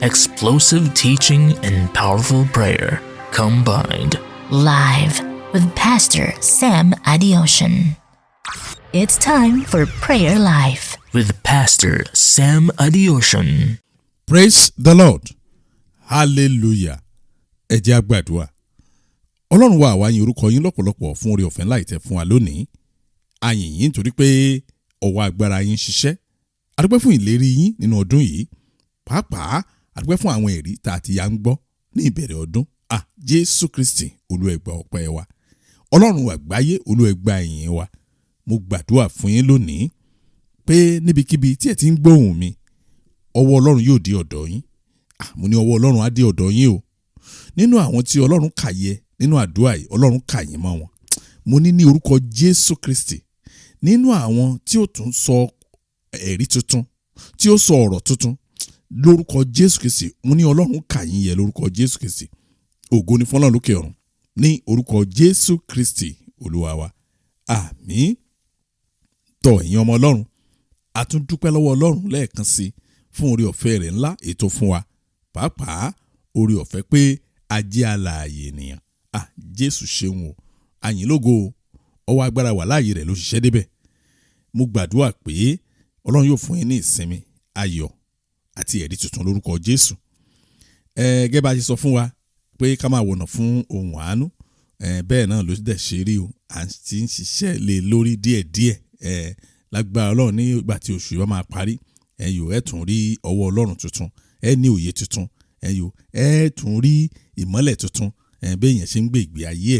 Explosive teaching and powerful prayer combined. Live with Pastor Sam Adeosun. It's time for Prayer Life with Pastor Sam Adeosun. Praise the Lord. Hallelujah. Ẹ jẹ́ a gbàdúrà. Ọlọ́run wa àwa yìn orúkọ yín lọ́pọ̀lọpọ̀ fún oore ọ̀fẹ́ ńlá ìtẹ́ fún wa lónìí. A yìn yín nítorí pé ọwọ́ agbára yín ṣiṣẹ́. A dúpẹ́ fún ìlérí yín nínú ọdún yìí. Pàápàá a dúpẹ́ fún àwọn ẹ̀rí tá a ti yà ń gbọ́ ní ìbẹ̀rẹ̀ ọdún. Jésù Kristi Olúwa ẹ gbà ọpẹ́ wa. Ọlọ́run àgbáyé Olúwa ẹ gbà ìyìn wa. Mo gbàdúrà fún yín lónìí pé níbikíbi tí ẹ ti ń gbóhùn mi, ọwọ́ Ọlọ́run yóò dé ọ̀dọ̀ yín. Mo ní ọwọ́ Ọlọ́run á dé ọ̀dọ̀ yín o. Nínú àwọn tí Ọlọ́run kà yẹ nínú àdúrà yìí, Ọlọ́run kà yín mọ́ wọn. Mo ní orúkọ Jésù Kristi. Nínú àwọn tí ó tún sọ ẹ̀rí tuntun, tí ó sọ ọ̀rọ̀ tuntun lórúkọ Jésù Kristi, mo ní Ọlọ́run kà yín yẹ lórúkọ Jésù Kristi. Ògo ni fún Ọlọ́run lókè ọ̀run ní orúkọ Jésù Kristi Olúwa wa. Àmín. Ẹ̀yin ọmọ Ọlọ́run, a tún dúpẹ́ lọ́wọ́ Ọlọ́run lẹ́ẹ̀kan sí fún oore ọ̀fẹ́ rẹ̀ ńlá ètò fún wa. Pàápàá oore ọ̀fẹ́ pé a jẹ́ alààyè ènìyàn. Jésù ṣeun o. A yìn lógo o. Ọwọ́ agbára wà láàyè rẹ̀ ló ṣiṣẹ́ débẹ̀. Mo gbàdúrà pé Ọlọ́run yóò fún yín ní ìsinmi, ayọ̀ àti ẹ̀rí tuntun lórúkọ Jésù. Gẹ́gẹ́ bá a ṣe sọ fún wa pé ká máa wọ̀nà fún ohun àánú. Bẹ́ẹ̀ náà ló dẹ̀ ṣe rí o. À ti ń ṣiṣẹ́ lé lórí díẹ̀díẹ̀. Lágbára Ọlọ́run nígbà tí oṣù yìí máa parí, ẹ tún rí ọwọ́ Ọlọ́run tuntun, ẹ ní òye tuntun, ẹ tún rí ìmọ́lẹ̀ tuntun, bẹ́ẹ̀ yẹn ṣe ń gbé ìgbé ayé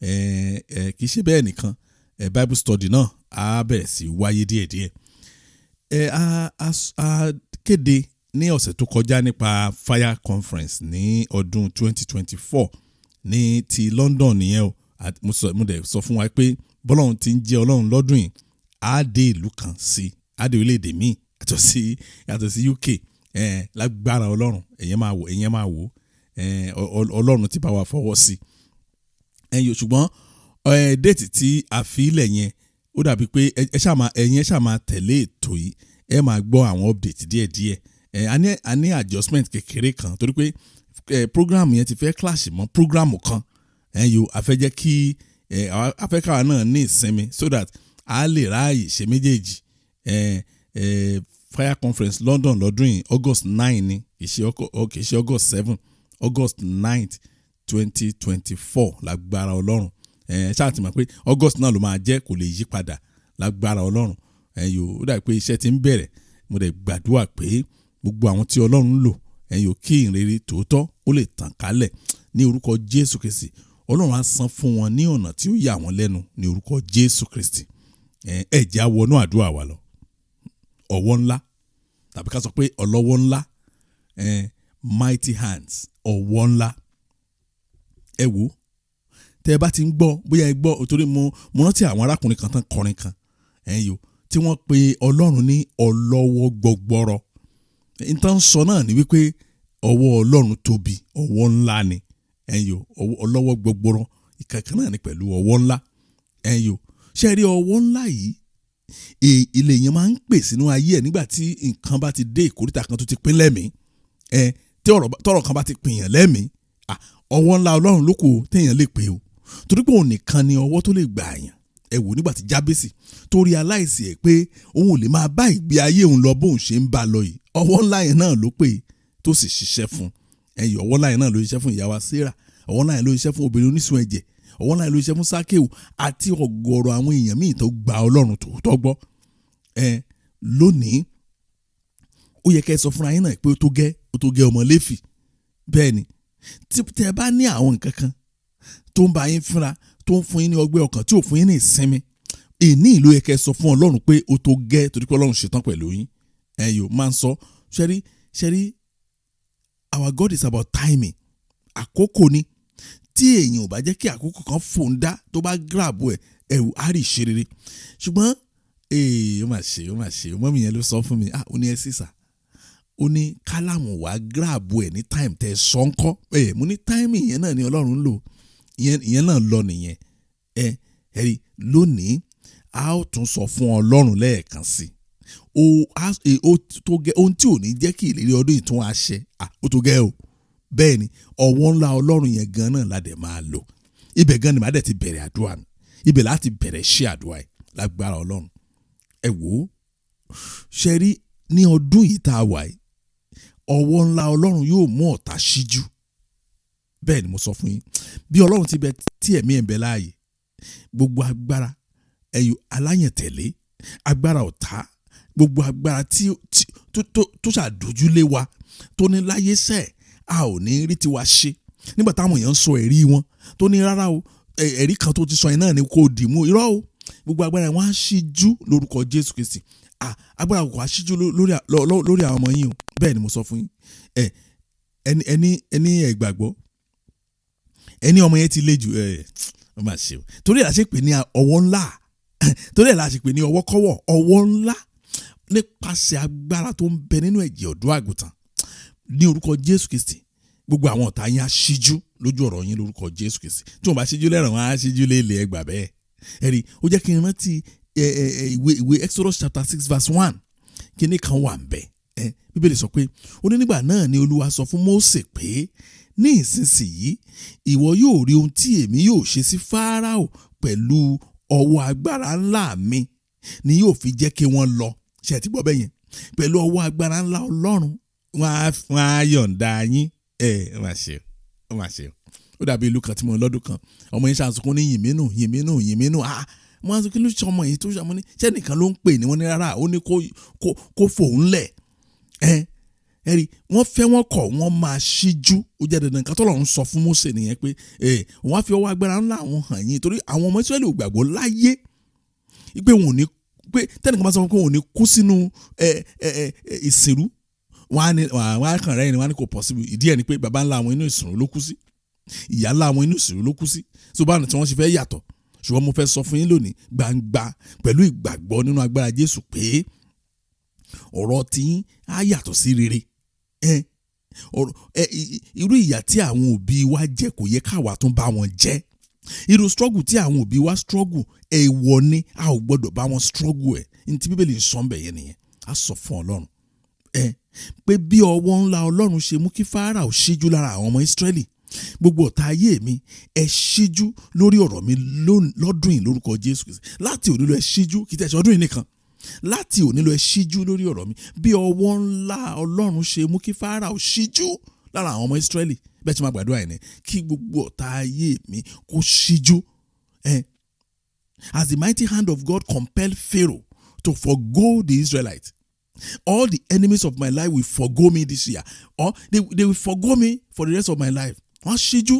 ẹ̀. Kì í ṣe bẹ́ẹ̀ nìkan, Bible study náà á bẹ̀rẹ̀ sí wáyé díẹ̀díẹ̀. A kéde ní ọ̀sẹ̀ tó kọjá nípa Fire Conference ní ọdún 2024 ní ti London nìyẹn o. Mo dẹ̀ sọ fún wa pé bọ́lọ́run ti ń jẹ́ Ọlọ́run lọ́dún yìí, á dé ìlú kan sí, á dé orílẹ̀-èdè míì yàtọ̀ sí UK. Lágbára Ọlọ́run, ẹ̀yẹn máa wò. Ọlọ́run ti bá wa fọwọ́ sí. Ṣùgbọ́n déètì tí a fi ilẹ̀ yẹn, ó dàbí pé ẹ̀yin ṣáà máa tẹ̀lé ètò yìí, ẹ máa gbọ́ àwọn update díẹ̀díẹ̀. A ní adjustment kékeré kan torí pé program yẹn ti fẹ́ clash mọ́ program kan. A fẹ́ jẹ́ kí afẹ́káwa náà ní ìsinmi so that a lè ráàyè ṣe méjèèjì. Fire Conference London lọ́dún yìí August 9 ni, kì í ṣe August 7, August 9th 2024 lágbára Ọlọ́run. Ṣáà ti mọ̀ pé August náà ló máa jẹ́, kò lè yí padà lágbára Ọlọ́run. Ó dàbí pé iṣẹ́ ti ń bẹ̀rẹ̀. Mo dẹ̀ gbàdúrà pé gbogbo àwọn tí Ọlọ́run lò, kí ìrere tòótọ́ ó lè tàn kálẹ̀ ní orúkọ Jésù Kristi. Ọlọ́run á san fún wọn ní ọ̀nà tí ó yà wọ́n lẹ́nu ní orúkọ Jésù Kristi. Ẹ jẹ́ á wọnú àdúrà wa lọ. Ọwọ́ ńlá, tàbí ká sọ pé ọlọ́wọ́ ńlá, mighty hands, ọwọ́ ńlá. Ẹ wò, tẹ́ ẹ bá ti ń gbọ́, bóyá ẹ gbọ́, torí mo rántí àwọn arákùnrin kan tán kọrin kan, tí wọ́n pe Ọlọ́run ní ọlọ́wọ́ gbọgbọrọ. Ìtàn sọ náà ni wípé ọwọ́ Ọlọ́run tóbi, ọwọ́ ńlá ni. Ọlọ́wọ́ gbọgbọrọ, ìkankan náà ni pẹ̀lú ọwọ́ ńlá. Ṣé rí ọwọ́ ńlá yìí, ilé yẹn máa ń pè sínú ayé ẹ̀ nígbà tí nǹkan bá ti dé ìkórìtà kan tó ti pín lẹ́mìí. Tí ọ̀rọ̀ kan bá ti pìyàn lẹ́mìí, ọwọ́ ńlá Ọlọ́run ló kù téèyàn lè pè o. Torí pé òun nìkan ni ọwọ́ tó lè gbà yàn. Ẹ wò nígbà tí Jábésì tó realize ẹ̀ pé òun ò lè máa bá ìgbé ayé òun lọ bóun ṣe ń bá lọ yìí, ọwọ́ ńlá yẹn náà ló pè tó sì ṣiṣẹ́ fún. Ọwọ́ ńlá yẹn náà ló ṣiṣẹ́ fún ìyá wa Sárà, ọwọ́ ńlá yẹn ló ṣiṣẹ́ fún obìnrin onísun ẹ̀jẹ̀, ọwọ́ ńlá yẹn ló ṣiṣẹ́ fún Sákéù àti ọ̀gọ̀rọ̀ àwọn èèyàn míì tó gba Ọlọ́run tòótọ́ gbọ́. Lónìí ó yẹ kẹ́ ẹ sọ fúnra yín náà pé ó tó gẹ́ ọmọ Léfì. Bẹ́ẹ̀ ni, tí ẹ bá ní àwọn nǹkan kan tó ń bá yín fínra, tó ń fún yín ní ọgbẹ́ ọkàn, tí ò fún yín ní ìsinmi, ìlú yẹ kẹ́ ẹ sọ fún Ọlọ́run pé ó tó gẹ́, torí pé Ọlọ́run ṣetán pẹ̀lú yín. Máa ń sọ, ṣẹ́rí our God is about timing. Àkókò ni. Tí èèyàn ò bá jẹ́ kí àkókò kan fòun dá, tó bá grab ẹ̀, ẹ̀rù á rí ìṣerere. Ṣùgbọ́n ó mà ṣe ọmọ mi yẹn ló sọ fún mi, ó ní ẹ sísà, ó ní kálámù wá grab ẹ̀ ní time tẹ́ sọ ń kọ́. Mo ní timing yẹn náà ni Ọlọ́run ń lò, ìyẹn náà lọ nìyẹn. Ẹ̀rí lónìí a ó tún sọ fún Ọlọ́run lẹ́ẹ̀kan sí, ó tó gẹ́ ohun tí ò ní jẹ́ kí ìlérí ọdún yìí tún àṣẹ ó tó gẹ́ o. Bẹ́ẹ̀ ni ọwọ́ ńlá Ọlọ́run yẹn gan náà la dẹ̀ máa lò. Ibẹ̀ gan ni màá dẹ̀ ti bẹ̀rẹ̀ àdúrà mi. Ibẹ̀ láti bẹ̀rẹ̀ ṣe àdúrà yìí lágbára Ọlọ́run. Ẹ wò ó ṣe rí ní ọdún yìí tá a wà yìí ọwọ́ ńlá Ọlọ́run yóò mú ọ̀tá ṣíjú. Bẹ́ẹ̀ ni mo sọ fún yín bí Ọlọ́run ti bẹ tí ẹ̀mí ẹ̀ ń bẹ láàyè gbogbo agbára aláyẹ̀tẹ̀lé agbára ọ̀tá gbogbo agbára tó ṣàdójúlé wa tó ní láyé sẹ́ẹ̀ a ò ní rí tiwa ṣe nígbà táwọn èèyàn ń sọ ẹ̀rí wọn tó ní rárá o ẹ̀rí kan tó ti sọ yẹn náà ni kò dì mú irọ́ o gbogbo agbára wọn á ṣíjú lórúkọ Jésù Kristi agbára kò á ṣíjú lórí àwọn ọmọ yín o. Bẹ́ẹ̀ ni mo sọ fún yín ẹni ẹ̀gbàgbọ́ ẹni ọmọ yẹn ti le jù ó máa ṣe o torí ẹ̀ la ṣe pè ní ọwọ́ ńlá torí ẹ̀ la ṣe pè ní ọwọ́ kọ́wọ́ ọwọ́ ńlá nípasẹ̀ agbára tó ń bẹ nínú ẹ̀jẹ̀ ọ̀dọ́ àgùntàn ní orúkọ Jésù Kristi gbogbo àwọn ọ̀tá yín á ṣíjú lójú ọ̀rọ̀ yín lórúkọ Jésù Kristi tí wọ́n bá ṣíjú lẹ́ràn wọn á ṣíjú lélẹ̀ ẹgbà bẹ́ẹ̀ ẹ̀rí ó jẹ́ kí n rántí ìwé Exodus chapter 6 verse 1 kíní kan wà ń bẹ Bíbélì sọ pé ó ní nígbà náà ni Olúwa sọ fún Mósè pé ní ìsinsìnyí ìwọ yóò rí ohun tí èmi yóò ṣe sí Fáráò pẹ̀lú ọwọ́ agbára ńlá mi ni yóò fi jẹ́ kí wọ́n lọ ṣe ti gbọ́ bẹ́ẹ̀ yẹn pẹ̀lú ọwọ́ agbára ńlá Ọlọ́run wọ́n á yọ̀ǹda yín ó máa ṣe ó dàbí ìlú kan tí mo lọ́dún kan ọmọ yẹn ṣàǹsùnkún ní yìnmínú wọ́n á sọ kí ló ṣe ọmọ yìí tó ṣe ọmọ ní ṣẹ́nìkan ló ń pè ní wọ́n ní rárá ó ní kó fòun lẹ̀ ẹ̀rí wọ́n fẹ́ wọ́n kọ̀ wọ́n máa ṣíjú ó jẹ́ dandan kan tọ́lọ́run sọ fún Mósè nìyẹn pé wọ́n á fi ọwọ́ agbára ńlá àwọn hàn yín torí àwọn ọmọ Ísírẹ́lì ò gbàgbọ́ láyé pé wọn ò ní pé tẹ́nìkan bá sọ pé wọn ò ní kú sínú ìsìnrú wọ́n á kàn rẹ́yìn ni wọ́n á ní kò possible ìdí ẹ̀ ni pé baba ńlá àwọn inú ìsìnrú ló kú sí ìyá ńlá àwọn inú ìsìnrú ló kú sí tó bá ní tí wọ́n ṣe fẹ́ yàtọ̀ ṣùgbọ́n mo fẹ́ sọ fún yín lónìí gbangba pẹ̀lú ìgbàgbọ́ nínú agbára Jésù pé ọ̀rọ̀ tí á yàtọ̀ sí rere irú ìyà tí àwọn òbí wa jẹ kò yẹ káwa tún bá wọn jẹ irú struggle tí àwọn òbí wa struggle èèwọ̀ ni a ò gbọ́dọ̀ bá wọn struggle ní ti Bíbélì ń sọ ń bẹ̀ yẹn nìyẹn a sọ fún Ọlọ́run pé bí ọwọ́ ńlá Ọlọ́run ṣe mú kí Fáráò ṣíjú lára àwọn ọmọ Ísírẹ́lì gbogbo ọ̀tá ayé mi ẹ ṣíjú lórí ọ̀rọ̀ mi lọ́dún yìí lórúkọ Jésù Kristi láti òní lọ ẹ ṣíjú kì í tẹ̀sí ọdún yìí nìkan láti òní lọ ẹ ṣíjú lórí ọ̀rọ̀ mi bí ọwọ́ ńlá Ọlọ́run ṣe mú kí Fáráò ṣíjú lára àwọn ọmọ Ísírẹ́lì bẹ́ẹ̀ tí máa gbàdúrà yẹn ni kí gbogbo ọ̀tá ayé mi kó ṣíjú as the mighty hand of God compelled Pharaoh to forgo the Israelites all the enemies of my life will forgo me this year or they will forgo me for the rest of my life wọ́n ṣíjú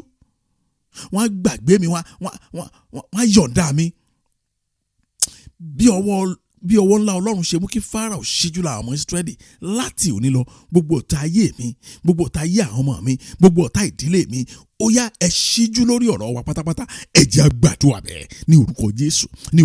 wọ́n gbàgbé mi wọ́n yọ̀ǹda mi bí ọwọ́ ńlá Ọlọ́run ṣe mú kí Fáráò ṣíjú lára ọmọ Ísírẹ́lì láti òní lọ gbogbo ọ̀tá ayé mi gbogbo ọ̀tá ayé àwọn ọmọ mi gbogbo ọ̀tá ìdílé mi ó yá ẹ ṣíjú lórí ọ̀rọ̀ wa pátápátá ẹ jẹ́ á gbàdúrà bẹ́ẹ̀ ní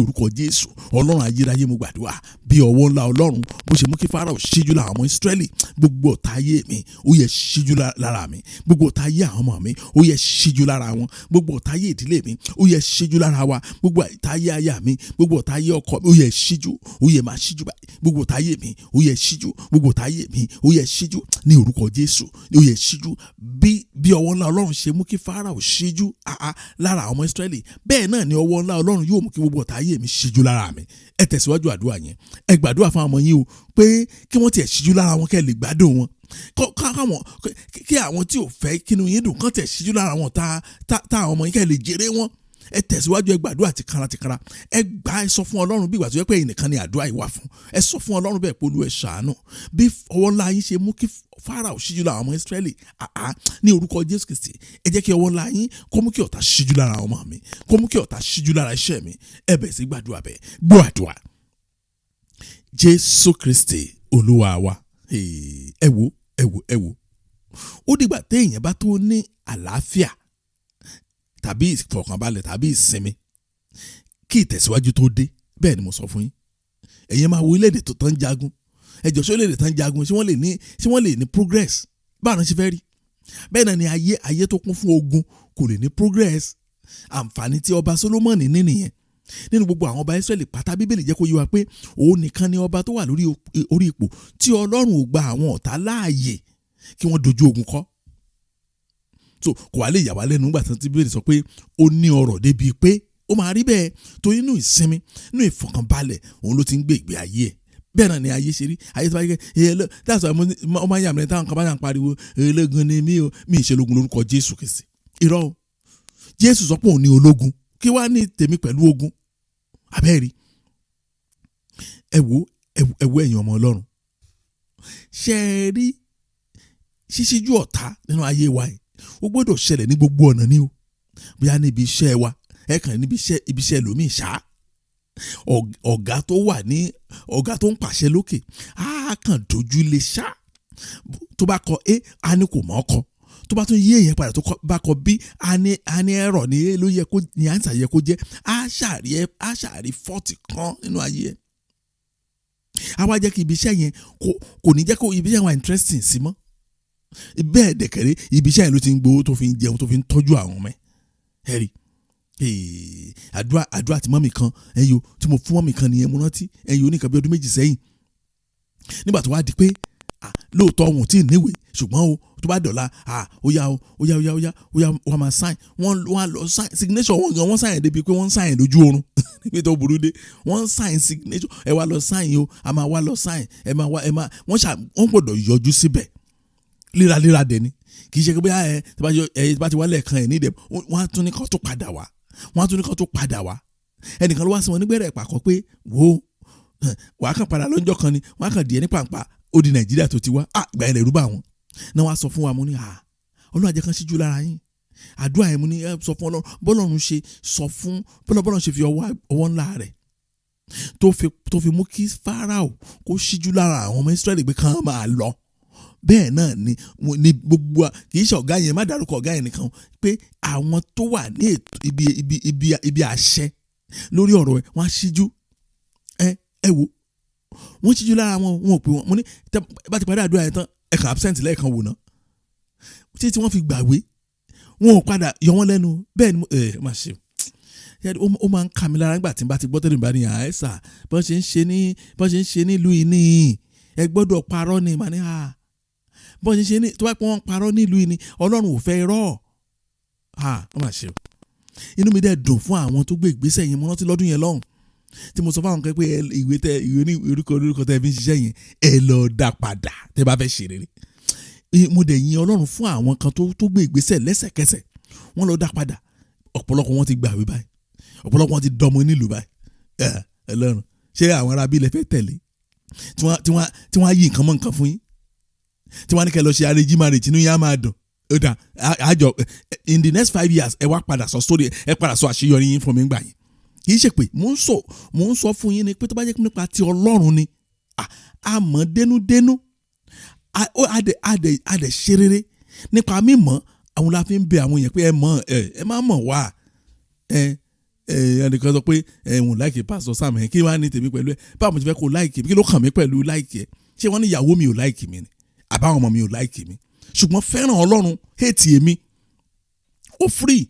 orúkọ Jésù Ọlọ́run ayérayé mo gbàdúrà bí ọwọ́ ńlá Ọlọ́run bó ṣe mú kí Fáráò ṣíjú lára ọmọ Ísírẹ́lì gbogbo ọ̀tá ayé mi ó yẹ ṣíjú lára mi gbogbo ọ̀tá ayé àwọn ọmọ mi ó yẹ ṣíjú lára wọn gbogbo ọ̀tá ayé ìdílé mi ó yẹ ṣíjú lára wa gbogbo ọ̀tá ayé aya mi gbogbo ọ̀tá ayé ọkọ mi ó yẹ ṣíjú ó yẹ máa ṣíjú báyìí gbogbo ọ̀tá ayé mi ó yẹ ṣíjú gbogbo ọ̀tá ayé mi ó yẹ ṣíjú ní orúkọ Jésù ó yẹ ṣíjú bí ọwọ́ ńlá Ọlọ́run ṣe mú kí Fáráò ṣíjú lára àwọn ọmọ Ísírẹ́lì bẹ́ẹ̀ náà ni ọwọ́ ńlá Ọlọ́run yóò mú kí gbogbo ọ̀tá ayé mi ṣíjú lára mi ẹ tẹ̀síwájú àdúrà yẹn ẹ gbàdúrà fún àwọn ọmọ yín o pé kí wọ́n tiẹ̀ ṣíjú lára wọn kẹ́ lè gbádùn wọn kí àwọn tí ò fẹ́ kínú yín dùn kán tiẹ̀ ṣíjú lára wọn tá àwọn ọmọ yín kẹ́ lè jèrè wọn ẹ tẹ̀síwájú ẹ gbàdúrà tìkára ẹ gbà ẹ sọ fún Ọlọ́run bí ìgbà tó yẹ pé ẹnìkan ni àdúrà yìí wà fún ẹ sọ fún Ọlọ́run bẹ́ẹ̀ pé Olúwa ẹ ṣàánú bí ọwọ́ ńlá yín ṣe mú kí Fáráò ṣíjú lára ọmọ Ísírẹ́lì ní orúkọ Jésù Kristi ẹ jẹ́ kí ọwọ́ ńlá yín kó mú kí ọ̀tá ṣíjú lára ọmọ mi kó mú kí ọ̀tá ṣíjú lára iṣẹ́ mi ẹ bẹ̀ sí gbàdúrà bẹ́ẹ̀ gbọ́ àdúrà Jésù Kristi Olúwa wa ẹ wò ó dìgbà téèyàn bá tó ní àlàáfíà tàbí ìfọ̀kànbalẹ̀ tàbí ìsinmi kí ìtẹ̀síwájú tó dé bẹ́ẹ̀ ni mo sọ fún yín ẹ̀yin máa wo orílẹ̀-èdè tó tán jagun ẹjọ́ sí orílẹ̀-èdè tán jagun ṣé wọ́n lè ní progress báwọn ṣe fẹ́ rí bẹ́ẹ̀ náà ni ayé tó kún fún ogun kò lè ní progress àǹfààní tí ọba Solomoni ní nìyẹn nínú gbogbo àwọn ọba Ísírẹ́lì pátá Bíbélì jẹ́ kó yé wa pé òun nìkan ni ọba tó wà lórí ipò tí Ọlọ́run ò gba àwọn ọ̀tá láàyè kí wọ́n dojú ogun kọ. So kò wá lè yà wá lẹ́nu nígbà tí Bíbélì sọ pé ó ní ọrọ̀ débi pé ó máa rí bẹ́ẹ̀ tó inú ìsinmi inú ìfọkànbalẹ̀ òun ló ti ń gbé ìgbé ayé ẹ̀. Bẹ́ẹ̀ náà ni ayé ṣe rí, ayé tó bá yẹ kẹ́ that's why ọmọ ayé àmì táwọn kan bá yà ń pariwo ológun ni mí o, mi ì ṣe ológun lórúkọ Jésù Kristi. Irọ́ o, Jésù sọ pé òun ni ológun, kí wá ní tèmi pẹ̀lú ogun? Abẹ́ẹ̀rí ẹ wo ẹ̀yin ọmọ Ọlọ́run, ṣe é rí ṣíṣíjú ọ̀tá nínú ayé wa yìí ó gbọ́dọ̀ ṣẹlẹ̀ ní gbogbo ọ̀nà ni o. Bóyá níbi iṣẹ́ wa níbi iṣẹ́ lómi ṣá ọ̀gá tó ń pàṣẹ lókè á kàn dojú lé ṣá, tó bá kọ a ní kò mọ̀ ọ́ kọ, tó bá tún yé èèyàn padà tó bá kọ bí a ní ẹ̀rọ ní ló yẹ kó ní àǹsà yẹ kó jẹ́ á ṣàrí fọ́ọ̀tì kan nínú ayé ẹ̀. A wá jẹ́ kí ibi iṣẹ́ yẹn kò ní jẹ́ kó ibi iṣẹ́ yẹn wà interesting sí mọ́. Bẹ́ẹ̀ dẹ̀kẹ̀rẹ́ ibi iṣẹ́ yẹn ló ti ń gbowó tó fi ń jẹun tó fi ń tọ́jú àwọn ọmọ ẹ̀. Ẹ̀rí àdúrà tí mọ́mì kan tí mo fún mọ́mì kan nìyẹn mo rántí oníkan bí ọdún 2 sẹ́yìn. Nígbà tó wá di pé lóòótọ́ wọn ò tí ì níwèé ṣùgbọ́n o tó bá dọ̀la ó yá wọ́n máa sign wọ́n lọ sign signature wọn gan wọ́n sign débi pé wọ́n sign lójú oorun níbi tó burú dé wọ́n sign signature ẹ wá lọ sign o a máa wá lọ sign ẹ máa wọ́n gbọ́dọ̀ yọjú síbẹ̀ léraléra dẹ̀ ni kì í ṣe pé bóyá tí bá ti wá lẹ́ẹ̀kan ẹ̀ nídẹ̀ wọ́n á tún ní kó tó padà wá ẹnìkan ló wá sí wọn nígbẹ̀rẹ̀ ìpàkọ́ pé wo wàá kàn padà lọ́jọ́ kan ni wọ́n á kàn díẹ̀ ní pàǹpà ó di Nàìjíríà tó ti wá ìgbà ilẹ̀ rúbà wọn náà wá sọ fún wa mo ní Ọlọ́run ajẹ́ kan síjú lára yín àdúrà yẹn mo ní sọ fún Ọlọ́run bọ́lọ́run ṣe sọ fún bọ́lọ́run ṣe fi ọwọ́ ńlá rẹ̀ tó fi mú kí Fáráò kó síjú lára àwọn ọmọ Ísírẹ́lì pé kàn máa lọ bẹ́ẹ̀ náà ni gbogbo kì í ṣe ọ̀gá yẹn má dárúkọ ọ̀gá yẹn nìkan pé àwọn tó wà ní ibi àṣẹ lórí ọ̀rọ̀ ẹ̀ wọ́n á síjú ẹ wo wọ́n síjú lára wọn ò pè wọ́n mo ní bá ti parí àdúrà yẹn tán ẹ̀kan absent lẹ́ẹ̀kan wò ná tí wọ́n fi gbàgbé wọn ò padà yọ wọ́n lẹ́nu bẹ́ẹ̀ ni má ṣe ó máa ń kà mí lára nígbà tí n bá ti gbọ́ tẹ́lẹ̀ nígbà ní àìsà bọ́n ṣe ń ṣe nílùú yìí ní ẹ gbọ́dọ̀ parọ́ ni màá ní bọ́n ṣe ń ṣe ní tó bá pẹ́ wọ́n parọ́ nílùú yìí ní Ọlọ́run ò fẹ́ irọ́ ó má ṣe inú mi dẹ̀ dùn fún àwọn tó gbé ìgbésẹ̀ yẹn mo rántí lọ́dún yẹn lọ́hùn tí mo sọ fáwọn kan pé ìwé ní orúkọ tẹ́ fi ń ṣiṣẹ́ yẹn ẹ lọ dá padà tẹ́ bá fẹ́ ṣe rere mo dẹ̀ yin Ọlọ́run fún àwọn kan tó gbé ìgbésẹ̀ lẹ́sẹ̀kẹsẹ̀ wọ́n lọ dá padà ọ̀pọ̀lọpọ̀ wọn ti gbàwé báyìí ọ̀pọ̀lọpọ̀ wọn ti dọmọ nílùú báyìí Ọlọ́run ṣé àwọn arábí ilẹ̀ fẹ́ tẹ̀lé tí wọ́n á yí nǹkan mọ́ nǹkan fún yín tí wọ́n á ní kẹ́ lọ ṣe arranged marriage inú yín á máa dùn àjọ in the next 5 years ẹ wá padà sọ story ẹ padà sọ àṣeyọrí yín fún mi gbà yín kì í ṣe pé mò ń sọ fún yín ni pé tó bá jẹ́ nípa ti Ọlọ́run ni àmọ́ dénúdénú adẹ̀ ṣe rere nípa mímọ́ àwọn la fi ń bẹ àwọn èèyàn pé ẹ má mọ̀ wá ẹnìkan sọ pé ẹ̀hún láìkè Pastor Sam kí wàá ní tèmi pẹ̀lú ẹ báwo mo ti fẹ́ kó láìkè mi kí ló kàn mí pẹ̀lú láìkè ẹ ṣé wọ́n ní ìyàwó mi ò láìkè mi ni àbáwọn ọmọ mi ò láìkè mi ṣùgbọ́n fẹ́ràn Ọlọ́run hate èmi ó free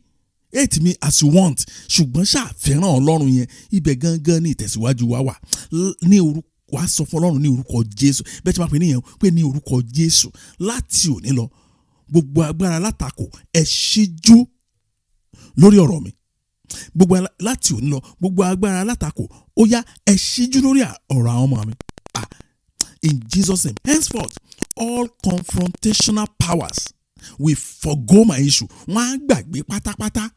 hate me as you want ṣùgbọ́n ṣàfẹ́ràn Ọlọ́run yẹn ibẹ̀ gangan ní ìtẹ̀síwájú wa wà ní orúkọ wàá sọ fún Ọlọ́run ní orúkọ Jésù bẹ́ẹ̀ tí wọ́n pè níyẹn pé ní orúkọ Jésù láti òní lọ gbogbo agbára látakò ẹ ṣíjú lórí ọ̀rọ̀ mi gbogbo láti òní lọ gbogbo agbára látakò ó yá ẹ ṣíjú lórí ọ̀rọ̀ àwọn ọmọ mi in Jesus' name henceforth all confrontational powers will forgo my issue wọ́n á gbàgbé pátápátá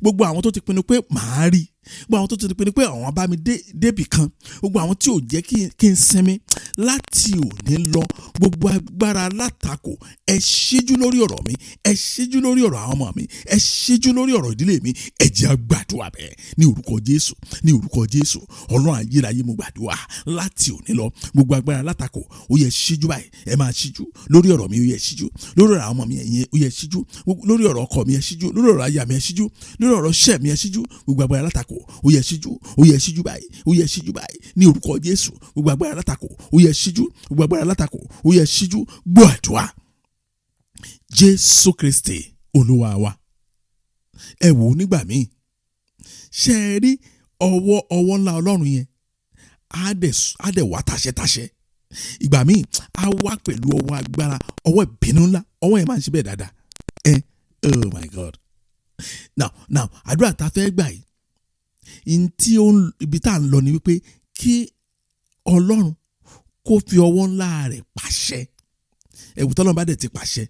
gbogbo àwọn tó ti pinnu pé màá rí gbogbo àwọn tó ti pinnu pé àwọn bá mi débì kan gbogbo àwọn tí ò jẹ́ kí n sinmi láti òní lọ gbogbo agbára látakò ẹ ṣíjú lórí ọ̀rọ̀ mi ẹ ṣíjú lórí ọ̀rọ̀ àwọn ọmọ mi ẹ ṣíjú lórí ọ̀rọ̀ ìdílé mi ẹ jẹ́ á gbàdúrà bẹ́ẹ̀ ní orúkọ Jésù ní orúkọ Jésù Ọlọ́run ayérayé mo gbàdúrà láti òní lọ gbogbo agbára látakò ó yẹ ṣíjú báyìí ẹ máa ṣíjú lórí ọ̀rọ̀ mi ó yẹ ṣíjú lórí ọ̀rọ̀ àwọn ọmọ mi ó yẹ ṣíjú lórí ọ̀rọ̀ ọkọ mi ẹ ṣíjú lórí ọ̀rọ̀ aya mi ẹ ṣíjú lórí ọ̀rọ̀ ṣẹ́ mi ẹ ṣíjú gbogbo agbára látakò ó yẹ ṣíjú báyìí ó yẹ ṣíjú báyìí ní orúkọ Jésù gbogbo agbára látakò ó yẹ ṣíjú gbogbo agbára látakò ó yẹ ṣíjú gbọ́ àdúrà Jésù Kristi Olúwa wa ẹ wò ó nígbà míì ṣe é rí ọwọ́ ńlá ọlọ́run yẹn á dẹ̀ wá tàṣẹ́tàṣẹ́. Ìgbà míì á wá pẹ̀lú ọwọ́ agbára, ọwọ́ ìbínú ńlá, ọwọ́ yẹn máa ń ṣe bẹ́ẹ̀ dáadáa. Oh my God. Now àdúrà tá a fẹ́ gbà yìí, ibi tá à ń lọ ni wípé kí ọlọ́run kó fi ọwọ́ ńlá rẹ̀ pàṣẹ. Ẹ̀wù tọ́lọ́run bá dẹ̀ ti pàṣẹ,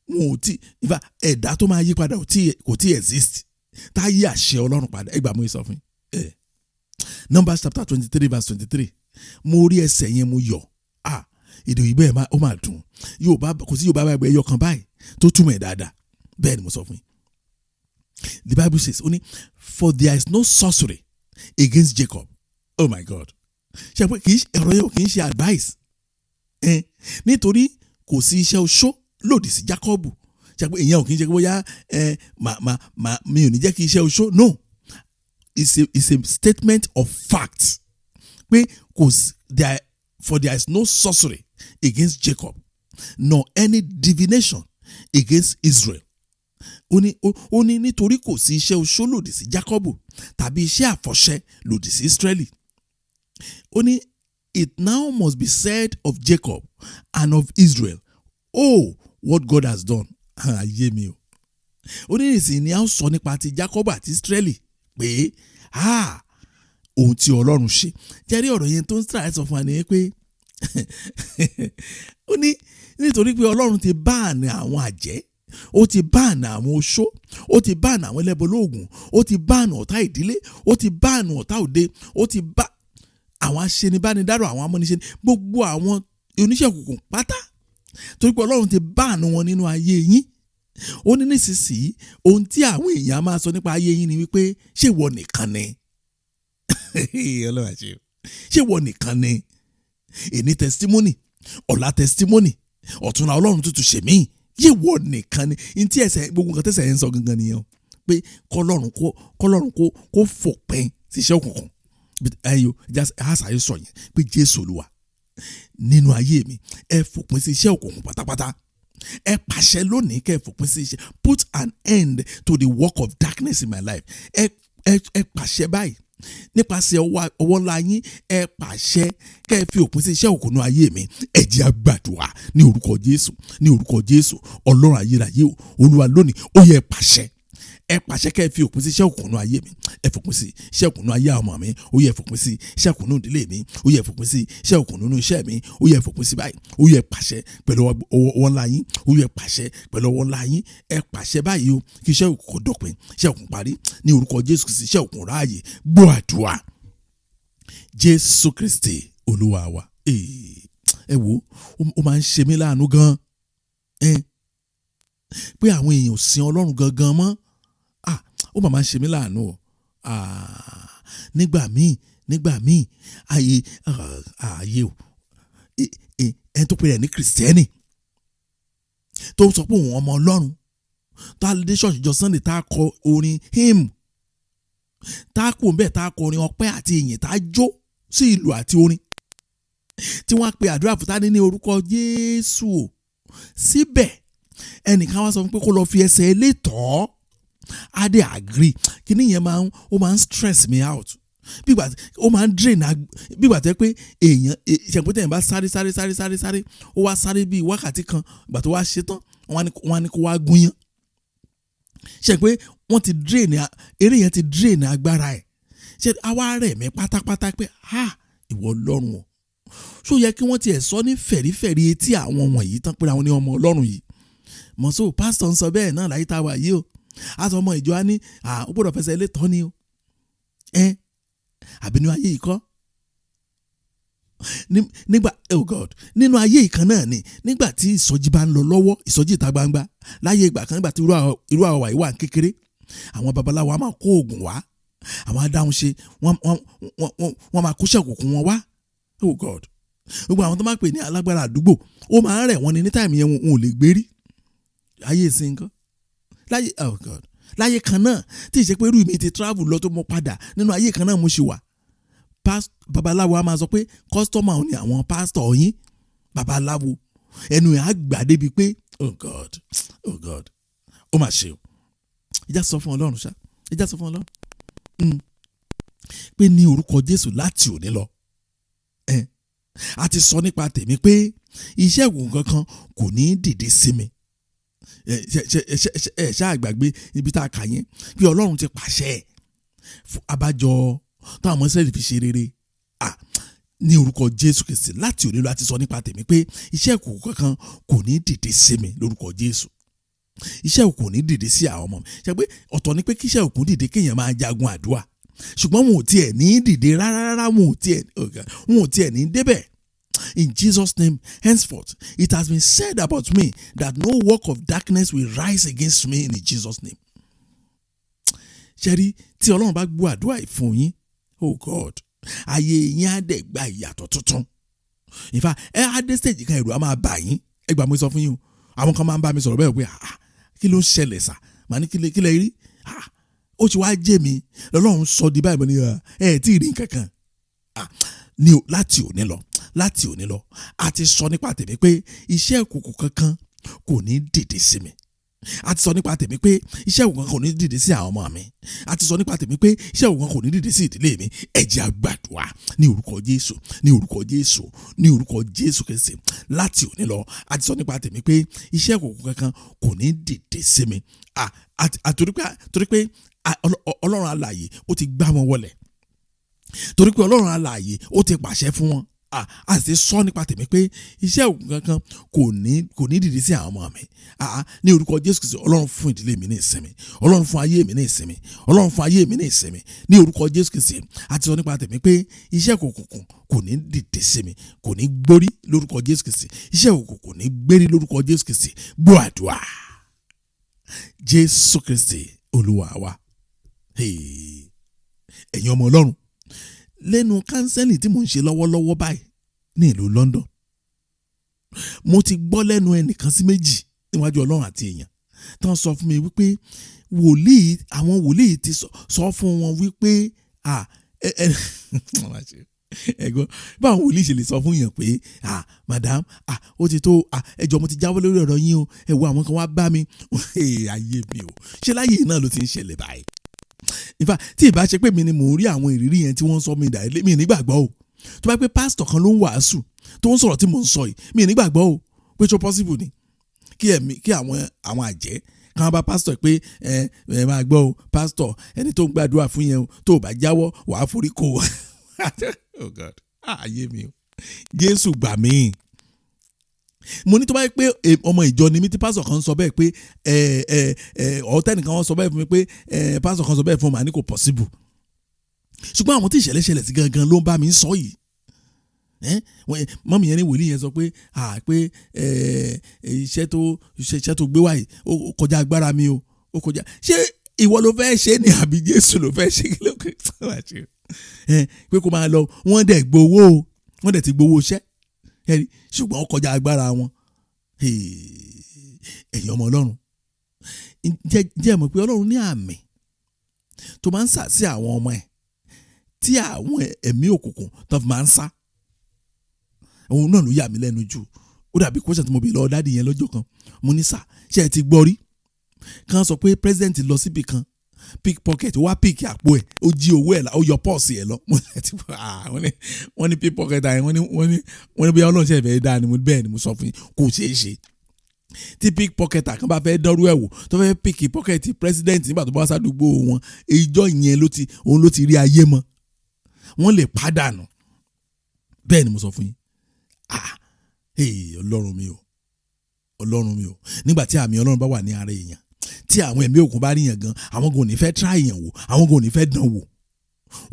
wọn ò tí ìfà ẹ̀dá tó máa yí padà kò tí exist tá a yí àṣẹ ọlọ́run padà. Ẹgbàá mo sọ fún yín. Numbers chapter 23 verse 23. Mo rí ẹsẹ̀ yẹn mo yọ̀. Èdè òyìnbó ẹ̀ ó máa dùn. Kò sí Yorùbá báyìí ẹyọ kan báyìí tó túmọ̀ ẹ̀ dáadáa. Bẹ́ẹ̀ ni mo sọ fún yín. The Bible says, for there is no sorcery against Jacob. Oh my God. Ṣé pé ọ̀rọ̀ yẹn kì í ṣe advice. Nítorí kò sí iṣẹ́ oṣó lòdì sí Jacob. Ṣé pé ìyẹn ò kì í ṣe pé bóyá mi ò ní jẹ́ kí iṣẹ́ oṣó. No. It's a statement of fact. Pé for there is no sorcery against Jacob, nor any divination against Israel. Ó ní nítorí kò sí iṣẹ́ oṣó lòdì sí Jacob tàbí iṣẹ́ àfọ̀ṣẹ lòdì sí Israeli. Ó ní it now must be said of Jacob and of Israel, oh, what God has done. Ayé mi o. Ó ní ìsìn ni a ó sọ nípa ti Jacob àti Israeli pé ohun tí Ọlọ́run ṣe. Jẹ́rí ọ̀rọ̀ yẹn tó ń try sọ fún wa ni pé ó ní nítorí pé Ọlọ́run ti báànì àwọn àjẹ́, ó ti báànì àwọn oṣó, ó ti báànì àwọn ẹlẹ́bọlóògùn, ó ti báànì ọ̀tá ìdílé, ó ti báànì ọ̀tá òde, ó ti bá àwọn aṣenibánidárò, àwọn amúniṣeni, gbogbo àwọn oníṣẹ́ òkùnkùn pátá, torí pé Ọlọ́run ti báànì wọn nínú ayé yín. Ó ní nísinsìnyí ohun tí àwọn èèyàn máa sọ nípa ayé yín ni wípé ṣé ìwọ nìkan ni? Ọlọ́run àṣẹ. Ṣé ìwọ nìkan ni? Èní testimony, ọ̀la testimony, ọ̀túnla Ọlọ́run tuntun ṣe mí. Yé ìwọ nìkan ni? Ntí ẹsẹ̀ gbogbo nǹkan tẹ̀sẹ̀ yẹn ń sọ gangan nìyẹn pé kọ́lọ́run kó fòpin sí iṣẹ́ òkùnkùn. Ẹyọ àṣàyè sọ yẹn pé Jésù Olúwa nínú ayé mi ẹ fòpin sí iṣẹ́ òkùnkùn pátápátá. Ẹ pàṣẹ lónìí kẹ́ ẹ fòpin sí iṣẹ́. Put an end to the work of darkness in my life. Ẹ pàṣẹ báyìí nípasẹ̀ ọwọ́ ńlá yín. Ẹ pàṣẹ kẹ́ ẹ fi òpin sí iṣẹ́ òkùnkùn ayé mi. Ẹ jẹ́ a gbàdúrà ní orúkọ Jésù, ní orúkọ Jésù. Ọlọ́run ayérayé o, Olúwa lónìí ó yẹ pàṣẹ. Ẹ pàṣẹ kẹ́ ẹ fi òpin sí iṣẹ́ òkùnkùn ayé mi. Ẹ fòpin sí iṣẹ́ òkùnkùn ayé ọmọ mi. Ó yẹ fòpin sí iṣẹ́ òkùnkùn ìdílé mi. Ó yẹ fòpin sí iṣẹ́ òkùnkùn nínú iṣẹ́ mi. Ó yẹ fòpin sí báyìí. Ó yẹ pàṣẹ pẹ̀lú ọwọ́ ńlá yín. Ó yẹ pàṣẹ pẹ̀lú ọwọ́ ńlá yín. Ẹ pàṣẹ báyìí o kí iṣẹ́ òkùnkùn dópin, iṣẹ́ òkùnkùn parí ní orúkọ Jésù Kristi. Iṣẹ́ òkùnkùn ráàyè gbọ́ àdúrà Jésù Kristi Olúwa wa. Ẹ wo ó máa ń ṣe mí láàánú gan pé àwọn èèyàn ò sin Ọlọ́run gangan mọ́. Ó máa ń ṣe mí láàánú o. Nígbà míì ayé o ẹni tó pè rẹ̀ ní kìrìsìtẹ́nì tó sọ pé òun ọmọ Ọlọ́run, tá a lè dé ṣọ́ọ̀ṣì jọ Sunday tá a kọ orin hymn, tá a kò ń bẹ̀ tá a kọ orin ọpẹ́ àti ìyìn, tá a jó sí ìlú àti orin, tí wọ́n á pe àdúrà fún tání ní orúkọ Jésù o. Síbẹ̀ ẹnìkan wá sọ pé kó lọ fi ẹsẹ̀ ilé tọ́. I dey agree. Kíní yẹn máa ń stress me out. Bígbà ó máa ń drain, bígbà tẹ́ pé èèyàn ṣẹ̀pẹ́tẹ̀ yẹn bá sáré ó wá sáré bíi wákàtí kan, ìgbà tó wá ṣe tán wọ́n á ní kó wá gúnyán. Ṣe pé wọ́n ti drain, eré yẹn ti drain agbára ẹ̀. Ṣe àwa rẹ̀ mí pátápátá pé ìwọ Ọlọ́run o. Ṣó yẹ kí wọ́n tiẹ̀ sọ ní fẹ̀rífẹ̀rí etí àwọn wọ̀nyí tán pé àwọn ní ọmọ Ọlọ́run yìí. Mọ̀só pásítọ̀ ń sọ bẹ́ẹ̀ náà láyé tá a wà yìí o. Àti ọmọ ìjọ á ní ó gbọ́dọ̀ fẹsẹ̀ ilé tọ́ ni o. Àbínú ayé yìí kọ́. Nígbà oh God, nínú ayé ìkan náà ni nígbà tí ìsọjí bá ń lọ lọ́wọ́, ìsọjí ìta gbangba láyé ìgbà kan, nígbà tí irú àwa yìí wà kékeré, àwọn babaláwo á máa kó oògùn wá, àwọn adáhùn ṣe wọ́n máa kó ṣẹ̀kùnkùn wọn wá. Oh God, gbogbo àwọn tó máa pè ní alágbára àdúgbò ó máa ń rẹ̀ wọ́n ni ní táìmù yẹn wọn ò lè gbérí. Ayé ìsìn kan láyé oh God, láyé kan náà tí ìṣe pé irú mi ti travel lọ tó mọ padà, nínú ayé kan náà mo ṣì wà. Babaláwo a máa sọ pé kọ́sítọ́mà ò ní àwọn pásítọ̀ yín. Babaláwo ẹnu ẹ̀ á gbà débi pé oh God ó mà ṣe o. Ìjà sọ fún Ọlọ́run ṣá, ìjà sọ fún Ọlọ́run. pé ní orúkọ Jésù láti òní lọ a ti sọ nípa tèmi pé iṣẹ́ òkùnkùn kankan kò ní dìde sí mi. Ṣáà gbàgbé ibi tá a kà yẹn pé Ọlọ́run ti pàṣẹ abájọ táwọn ọmọ Ísírẹ́lì fi ṣe rere ní orúkọ Jésù Kristi láti òní lọ a ti sọ nípa tèmi pé iṣẹ́ òkùnkùn kankan kò ní dìde sí mi lórúkọ Jésù. Iṣẹ́ òkùnkùn kò ní dìde sí àwọn ọmọ mi. Ṣé pé ọ̀tọ̀ ni pé kí iṣẹ́ òkùnkùn dìde kéèyàn máa jagun àdúrà ṣùgbọ́n wọn ò tiẹ̀ ní dìde rárá wọn ò tiẹ̀ ní débẹ̀. In Jesus' name, henceforth, it has been said about me that no work of darkness will rise against me in Jesus' name. Ṣẹ́rí tí Ọlọ́run bá gbọ́ àdúrà ìfún yín, oh God, ayé yín á dẹ̀ gba ìyàtọ̀ tuntun. In fact, á dé stage kan ẹ̀rù á máa bà yín. Ẹ gbà mo sọ fún yín o, àwọn kan máa ń bá mi sọ̀rọ̀ bẹ́ẹ̀ pé kí ló ń ṣẹlẹ̀ sà? Màá ní kí lẹ rí? Ó ti wá jẹ́ mi lọ́lọ́run sọ di báyìí mo ní tí ì rí nǹkan kan. Láti òní lọ a ti sọ nípa tèmi pé iṣẹ́ òkùnkùn kankan kò ní dìde sí mi. A ti sọ nípa tèmi pé iṣẹ́ òkùnkùn kò ní dìde sí àwọn ọmọ mi. A ti sọ nípa tèmi pé iṣẹ́ òkùnkùn kò ní dìde sí ìdílé mi. Ẹ jẹ́ a gbàdúrà ní orúkọ Jésù, ní orúkọ Jésù, ní orúkọ Jésù Kristi. Láti òní lọ a ti sọ nípa tèmi pé iṣẹ́ òkùnkùn kankan kò ní dìde sí mi. Torí pé Ọlọ́run alààyè ó ti gbá wọn wọlẹ̀. Torí pé Ọlọ́run alààyè ó ti pàṣẹ fún wọn. A sì sọ nípa tèmi pé iṣẹ́ òkùnkùn kankan kò ní dìde sí àwọn ọmọ mi. Ní orúkọ Jésù Kristi Ọlọ́run fún ìdílé mi ní ìsinmi. Ọlọ́run fún ayé mi ní ìsinmi. Ọlọ́run fún ayé mi ní ìsinmi. Ní orúkọ Jésù Kristi a ti sọ nípa tèmi pé iṣẹ́ òkùnkùn kò ní dìde sí mi, kò ní gbórí lórúkọ Jésù Kristi. Iṣẹ́ òkùnkùn kò ní gbérí lórúkọ Jésù Kristi. Gbọ́ àdúrà. Jésù Kristi Olúwa wa. Ẹ̀yin ọmọ Ọlọ́run, lẹ́nu kánsẹ́lì tí mò ń ṣe lọ́wọ́lọ́wọ́ báyìí ní ìlú London, mo ti gbọ́ lẹ́nu ẹnìkan sí méjì níwájú Ọlọ́run àti èèyàn tán sọ fún mi wípé àwọn wòlíì ti sọ fún wọn wípé ẹ̀gbọ́n báwọn wòlíì ṣe lè sọ fún yàn pé madam ó ti tó ẹjọ́ mo ti jáwọ́ lórí ọ̀rọ̀ yín o ẹ wo àwọn kan wá bá mi ayé mi o ṣé láyé náà ló ti ń ṣẹlẹ̀ báyìí. In fact, tí ìbá ṣe pé mi ni mò ń rí àwọn ìrírí yẹn tí wọ́n sọ mi dà mi nígbàgbọ́ o. Tó bá pé pásítọ̀ kan ló ń wàásù tó ń sọ̀rọ̀ tí mò ń sọ yìí mi nígbàgbọ́ o pé tó possible ni kí àwọn àjẹ́ kan bá pásítọ̀ pé ẹ máa gbọ́ o pásítọ̀ ẹni tó ń gbàdúrà fún yẹn o tó bá jáwọ́ wàá forí kó o. Oh God, ayé mi o Jésù gbà mí. Mo ní tó bá yẹ pé ọmọ ìjọ ni mí tí pásítọ̀ kan sọ bẹ́ẹ̀ pé ọ̀tẹ́nìkan wọn sọ bẹ́ẹ̀ fún mi pé pásítọ̀ kan sọ bẹ́ẹ̀ fún mi àní kò possible. Ṣùgbọ́n àwọn tí ìṣẹ̀lẹ̀ ṣẹlẹ̀ sí gangan ló ń bá mi sọ yìí. Mọ́mì yẹn ní wòlíì yẹn sọ pé iṣẹ́ tó gbé wáyé ó kọjá agbára mi o ó kọjá. Ṣé ìwọ ló fẹ́ ṣe ni àbí Jésù ló fẹ́ ṣe kí ló kẹ́ pé kó máa lọ wọ́n dẹ̀ gbowó o wọ́n dẹ̀ ti gbowó iṣẹ́ ṣùgbọ́n ó kọjá agbára wọn. Ẹ̀yin ọmọ Ọlọ́run, jẹ́ mọ̀ pé Ọlọ́run ní àmì tó máa ń sà sí àwọn ọmọ ẹ̀ tí àwọn ẹ̀mí òkùnkùn tó fi máa ń sá. Òun náà ló yà mí lẹ́nu jù. Ó dàbí question tí mo bí lọ dádì yẹn lọ́jọ́ kan. Mo ní sà ṣé ẹ ti gbọ́ rí kan sọ pé president lọ síbi kan pickpocket wá pick àpò ẹ̀ ó jí owó ẹ̀ ó yọ pọ́ọ̀sì ẹ̀ lọ. Wọ́n ní pickpocket àyẹ̀ wọ́n ní bí Ọlọ́run ṣe fẹ́ dáa ni mo bẹ́ẹ̀ ni mo sọ fún yín kò ṣeé ṣe. Tí pickpocket kan bá fẹ́ dánrú ẹ̀ wò tó fẹ́ pick pocket president nígbà tó bá sádùúgbò wọn ìjọ yẹn òun ló ti rí ayé mọ́ wọ́n lè pàdánù. Bẹ́ẹ̀ ni mo sọ fún yín. Ọlọ́run mi o nígbà tí àmì Ọlọ́run bá wà ní ara èèyàn tí àwọn ẹ̀mí òkun bá ríyàn gan àwọn kò ní fẹ́ try èèyàn wò àwọn kò ní fẹ́ dán wò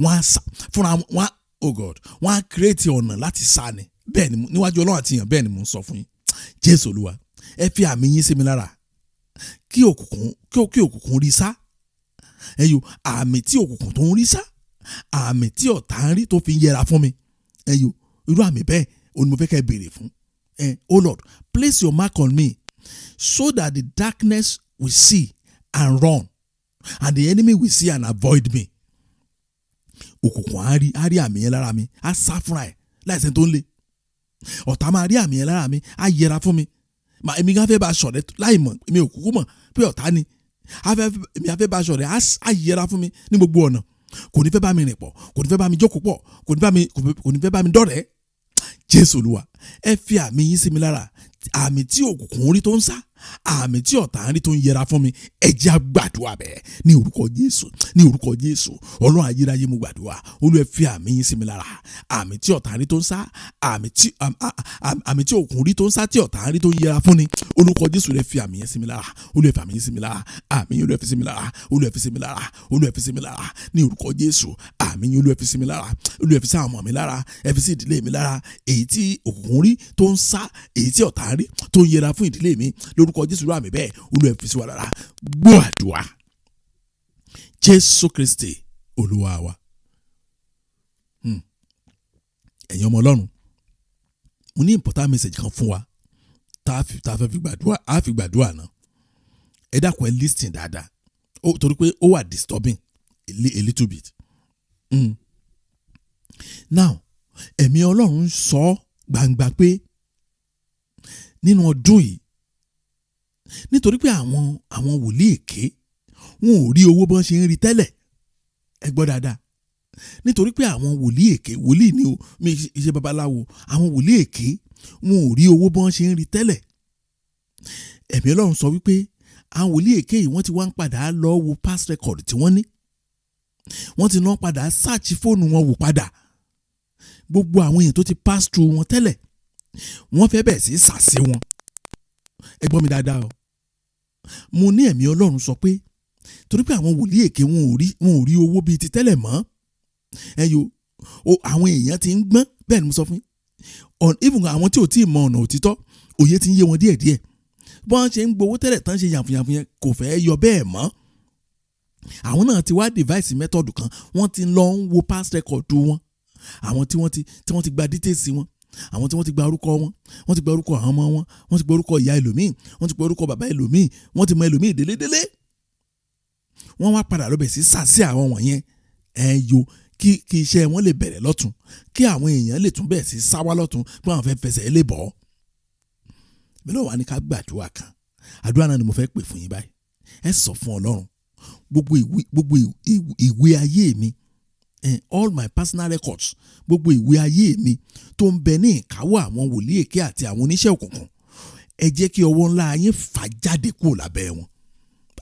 wọ́n á sá fúnra wọn oh God wọ́n á create ọ̀nà láti sá ni. Bẹ́ẹ̀ ni níwájú Ọlọ́run àti èèyàn bẹ́ẹ̀ ni mo ń sọ fún yín. Jésù Olúwa ẹ fi àmì yín sí mi lára kí òkùnkùn rí sá. Ẹyọ àmì tí òkùnkùn tó ń rí sá àmì tí ọ̀tá ń rí tó fi ń yẹra fún mi. Ẹyọ irú àmì bẹ́ẹ̀ òun ni mo fẹ́ kẹ́ béèrè fún. Oh Lord, place your mark on me so that the darkness will see and run and the enemy will see and avoid me. Òkùnkùn á rí àmì yẹn lára mi á sá fúnra ẹ̀ láìsẹ̀ tó ń lé. Ọ̀tá máa rí àmì yẹn lára mi á yẹra fún mi. Èmi gan fẹ́ bá aṣọ rẹ̀ láì mọ̀ èmi ò kúkú mọ̀ pé ọ̀tá ni. Èmi á fẹ́ bá aṣọ rẹ̀ á yẹra fún mi ní gbogbo ọ̀nà. kò ní fẹ́ bá mi rìn pọ̀, kò ní fẹ́ bá mi jókòó pọ̀, kò ní fẹ́ bá mi dọ̀rẹ́. Jésù Olúwa, ẹ fi àmì yín sí mi lára, àmì tí òkùnkùn rí tó ń sá, àmì tí ọ̀tá rí tó ń yẹra fún mi. Ẹ jẹ́ á gbàdúrà bẹ́ẹ̀ ní orúkọ Jésù, ní orúkọ Jésù. Ọlọ́run ayérayé mo gbàdúrà, Olúwa ẹ fi àmì yín sí mi lára, àmì tí ọ̀tá rí tó ń sá, àmì tí òkùnkùn rí tó ń sá, tí ọ̀tá rí tó ń yẹra fún ni. Orúkọ Jésù ẹ fi àmì yín sí mi lára, Olúwa ẹ fi àmì yín sí mi lára, àmì yín Olúwa ẹ fi sí mi lára, Olúwa ẹ fi sí mi lára, Olúwa ẹ fi sí mi lára ní orúkọ Jésù. Àmì yín Olúwa ẹ fi sí mi lára, Olúwa ẹ fi sí àwọn ọmọ mi lára, ẹ fi sí ìdílé mi lára. Èyí tí òkùnkùn rí tó ń sá, èyí tí ọ̀tá rí tó ń yẹra fún ìdílé mi, lórúkọ Jésù rú àmì bẹ́ẹ̀, Olúwa ẹ fi sí wa lára. Gbọ́ àdúrà Jésù Kristi Olúwa wa. Ẹ̀yin ọmọ Ọlọ́run, mo ní important message kan fún wa tá a fẹ́ fi gbàdúrà, a fi gbàdúrà náà. Ẹ dákun ẹ listen dáadáa, torí pé ó wà disturbing a little bit. Now, ẹ̀mí Ọlọ́run sọ gbangba pé nínú ọdún yìí, nítorí pé àwọn wòlíì èké wọn ò rí owó bọ́n ṣe ń rí tẹ́lẹ̀. Ẹ gbọ́ dáadáa, nítorí pé àwọn wòlíì èké, wòlíì ni o, mi ṣe babaláwo, àwọn wòlíì èké wọn ò rí owó bọ́n ṣe ń rí tẹ́lẹ̀. Ẹ̀mí Ọlọ́run sọ wípé àwọn wòlíì èké yìí wọ́n ti wá ń padà lọ wo past record tí wọ́n ní, wọ́n ti náà padà search fóònù wọn wò padà, gbogbo àwọn èèyàn tó ti pass through wọn tẹ́lẹ̀, wọ́n fẹ́ bẹ̀rẹ̀ sí sàsí wọn. Ẹ gbọ́ mi dáadáa o, mo ní ẹ̀mí Ọlọ́run sọ pé torí pé àwọn wòlíì èké wọn ò rí owó bíi ti tẹ́lẹ̀ mọ́. Àwọn èèyàn ti ń gbọ́n, bẹ́ẹ̀ ni mo sọ fún yín, even àwọn tí ò tí ì mọ ọ̀nà òtítọ́, òye ti ń yé wọn díẹ̀díẹ̀. Bọ́n ṣe ń gbowó tẹ́lẹ̀ tán ṣe yànfùyànfù yẹn kò fẹ́ yọ bẹ́ẹ̀ mọ́. Àwọn náà ti wá device method kan, wọ́n ti lọ ń wo past record wọn, àwọn tí wọ́n ti gba details wọn, àwọn tí wọ́n ti gba orúkọ wọn, wọ́n ti gba orúkọ àwọn ọmọ wọn, wọ́n ti gba orúkọ ìyá ẹlòmíì, wọ́n ti gba orúkọ bàbá ẹlòmíì, wọ́n ti mọ ẹlòmíì délédélé. Wọ́n wá padà lọ bẹ̀ sí sàsí àwọn wọ̀nyẹn. Kí iṣẹ́ wọn lè bẹ̀rẹ̀ lọ́tún, kí àwọn èèyàn lè tún bẹ̀rẹ̀ sí sáwá lọ́tún pé àwọn fẹ́ fẹsẹ̀ lè bọ̀. Bẹ́ẹ̀ wá ní ká gbàdúrà kan, àdúrà náà ni mo fẹ́ pè fún yín báyìí. Ẹ sọ fún Ọlọ́run, gbogbo ìwé ayé mi, all my personal records, gbogbo ìwé ayé mi tó ń bẹ ní ìkáwọ́ àwọn wòlíì èké àti àwọn oníṣẹ́ òkùnkùn, ẹ jẹ́ kí ọwọ́ ńlá yín fà jáde kúrò lábẹ́ wọn.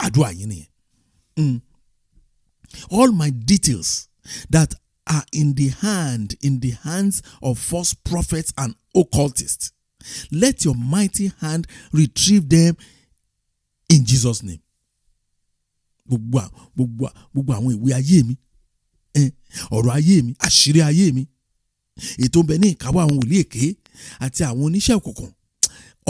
Àdúrà yín nìyẹn. All my details that are in the hands of false prophets and occultists, let your mighty hand retrieve them in Jesus' name. Gbogbo àwọn ìwé ayé mi, ọ̀rọ̀ ayé mi, àṣírí ayé mi, ètò ń bẹ ní ìkáwọ́ àwọn wòlíì èké àti àwọn oníṣẹ́ òkùnkùn,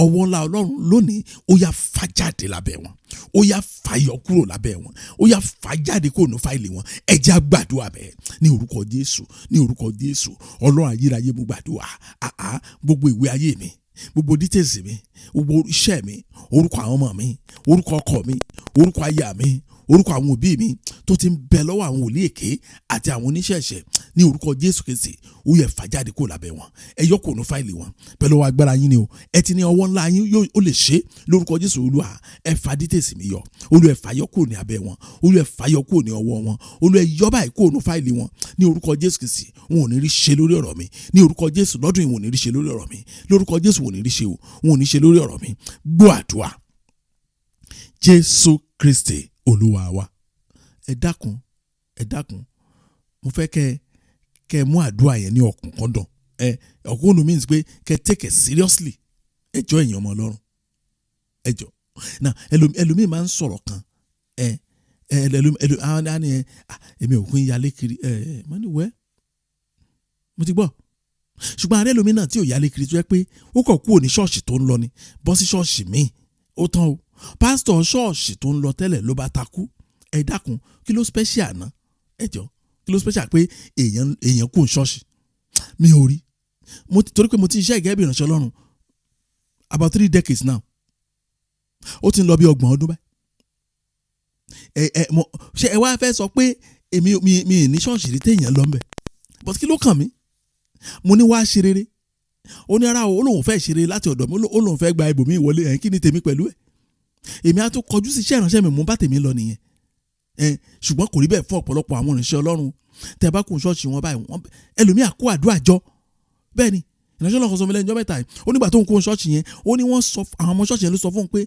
ọwọ́ ńlá Ọlọ́run lónìí ó yá fà jáde lábẹ́ wọn, ó yá fà yọ kúrò lábẹ́ wọn, ó yá fà jáde kúrò ní fáìlì wọn. Ẹ jẹ́ á gbàdúrà bẹ́ẹ̀ ní orúkọ Jésù, ní orúkọ Jésù. Ọlọ́run ayérayé mo gbàdúrà, gbogbo ìwé ayé mi, gbogbo details mi, gbogbo iṣẹ́ mi, orúkọ àwọn ọmọ mi, orúkọ ọkọ mi, orúkọ aya mi, orúkọ àwọn òbí mi tó ti ń bẹ lọ́wọ́ àwọn wòlíì èké àti àwọn oníṣẹ̀ṣẹ̀, ní orúkọ Jésù Kristi ó yẹ fà jáde kúrò lábẹ́ wọn. Ẹ yọ kúrò ní fáìlì wọn pẹ̀lú agbára yín ni o. Ẹ ti ní ọwọ́ ńlá yín ó lè ṣe lórúkọ Jésù. Olúwa ẹ fà details mi yọ, Olúwa ẹ fà yọ kúrò ní abẹ́ wọn, Olúwa ẹ fà yọ kúrò ní ọwọ́ wọn, Olúwa ẹ yọ báyìí kúrò ní fáìlì wọn ní orúkọ Jésù Kristi. Wọn ò ní rí ṣe lórí ọ̀rọ̀ mi ní orúkọ Jésù. Lọ́dún yìí wọn ò ní rí ṣe lórí ọ̀rọ̀ mi lórúkọ Jésù. wọn ò ní rí ṣe o, wọn ò ní ṣe lórí ọ̀rọ̀ mi. Gbọ́ àdúrà Jésù Kristi Olúwa wa. Ẹ dákun mo fẹ́ kẹ́ mú àdúrà yẹn ní ọ̀kúnkúndùn. Ọ̀kúnkúndùn means pé kẹ́ take it seriously. Ẹ jọ̀ọ́ ẹ̀yin ọmọ Ọlọ́run, ẹ jọ̀ọ́. Now ẹlòmíì máa ń sọ̀rọ̀ kan, èmi ò kún yálé kiri, mo ní wẹ́ mo ti gbọ́. Ṣùgbọ́n ààrẹ ẹlòmíì náà tí ò yálé kiri tó yẹ pé ó kàn kúrò ní ṣọ́ọ̀ṣì tó ń lọ ni bọ́ sí ṣọ́ọ̀ṣì míì, ó tán o. Pásítọ̀ ṣọ́ọ̀ṣì tó ń lọ tẹ́lẹ̀ ló bá takú. Ẹ dákun, kí ló special náà? Ẹ jọ̀ọ́, kí ló special pé èèyàn kù ṣọ́ọ̀ṣì? Mi ò rí. Torí pé mo ti ṣiṣẹ́ ìgẹ́bí ìránṣẹ́ Ọlọ́run about 3 decades now. Ó ti ń lọ bí 30 ọdún báyìí. Ṣé ẹ wá fẹ́ sọ pé èmi ní ṣọ́ọ̀ṣì rí téèyàn lọ ńbẹ̀? But kí ló kàn mí? Mo ní wá ṣe rere. Ó ní ara o, ó lóun fẹ́ ṣe rere láti ọ̀dọ̀ mi, ó lóun fẹ́ gba ibòmíì wọlé. Kí ni tèmi pẹ̀lú ẹ̀? Èmi á tún kọjú sí iṣẹ́ ìránṣẹ́ mi, mo bá tèmi lọ nìyẹn. ṣùgbọ́n kò rí bẹ́ẹ̀ fún ọ̀pọ̀lọpọ̀ àwọn ìrìnsẹ̀ Ọlọ́run. tẹ́ bá kún ṣọ́ọ̀ṣì wọn báyìí ẹlòmíà kó àdúrà jọ. bẹ́ẹ̀ ni ìránṣẹ́ Ọlọ́run kan sọ mi lẹ́yìn ọjọ́ mẹ́ta yìí ó nígbà tó ń kó ṣọ́ọ̀ṣì yẹn ó ní wọ́n sọ àwọn ọmọ ṣọ́ọ̀ṣì yẹn ló sọ fún un pé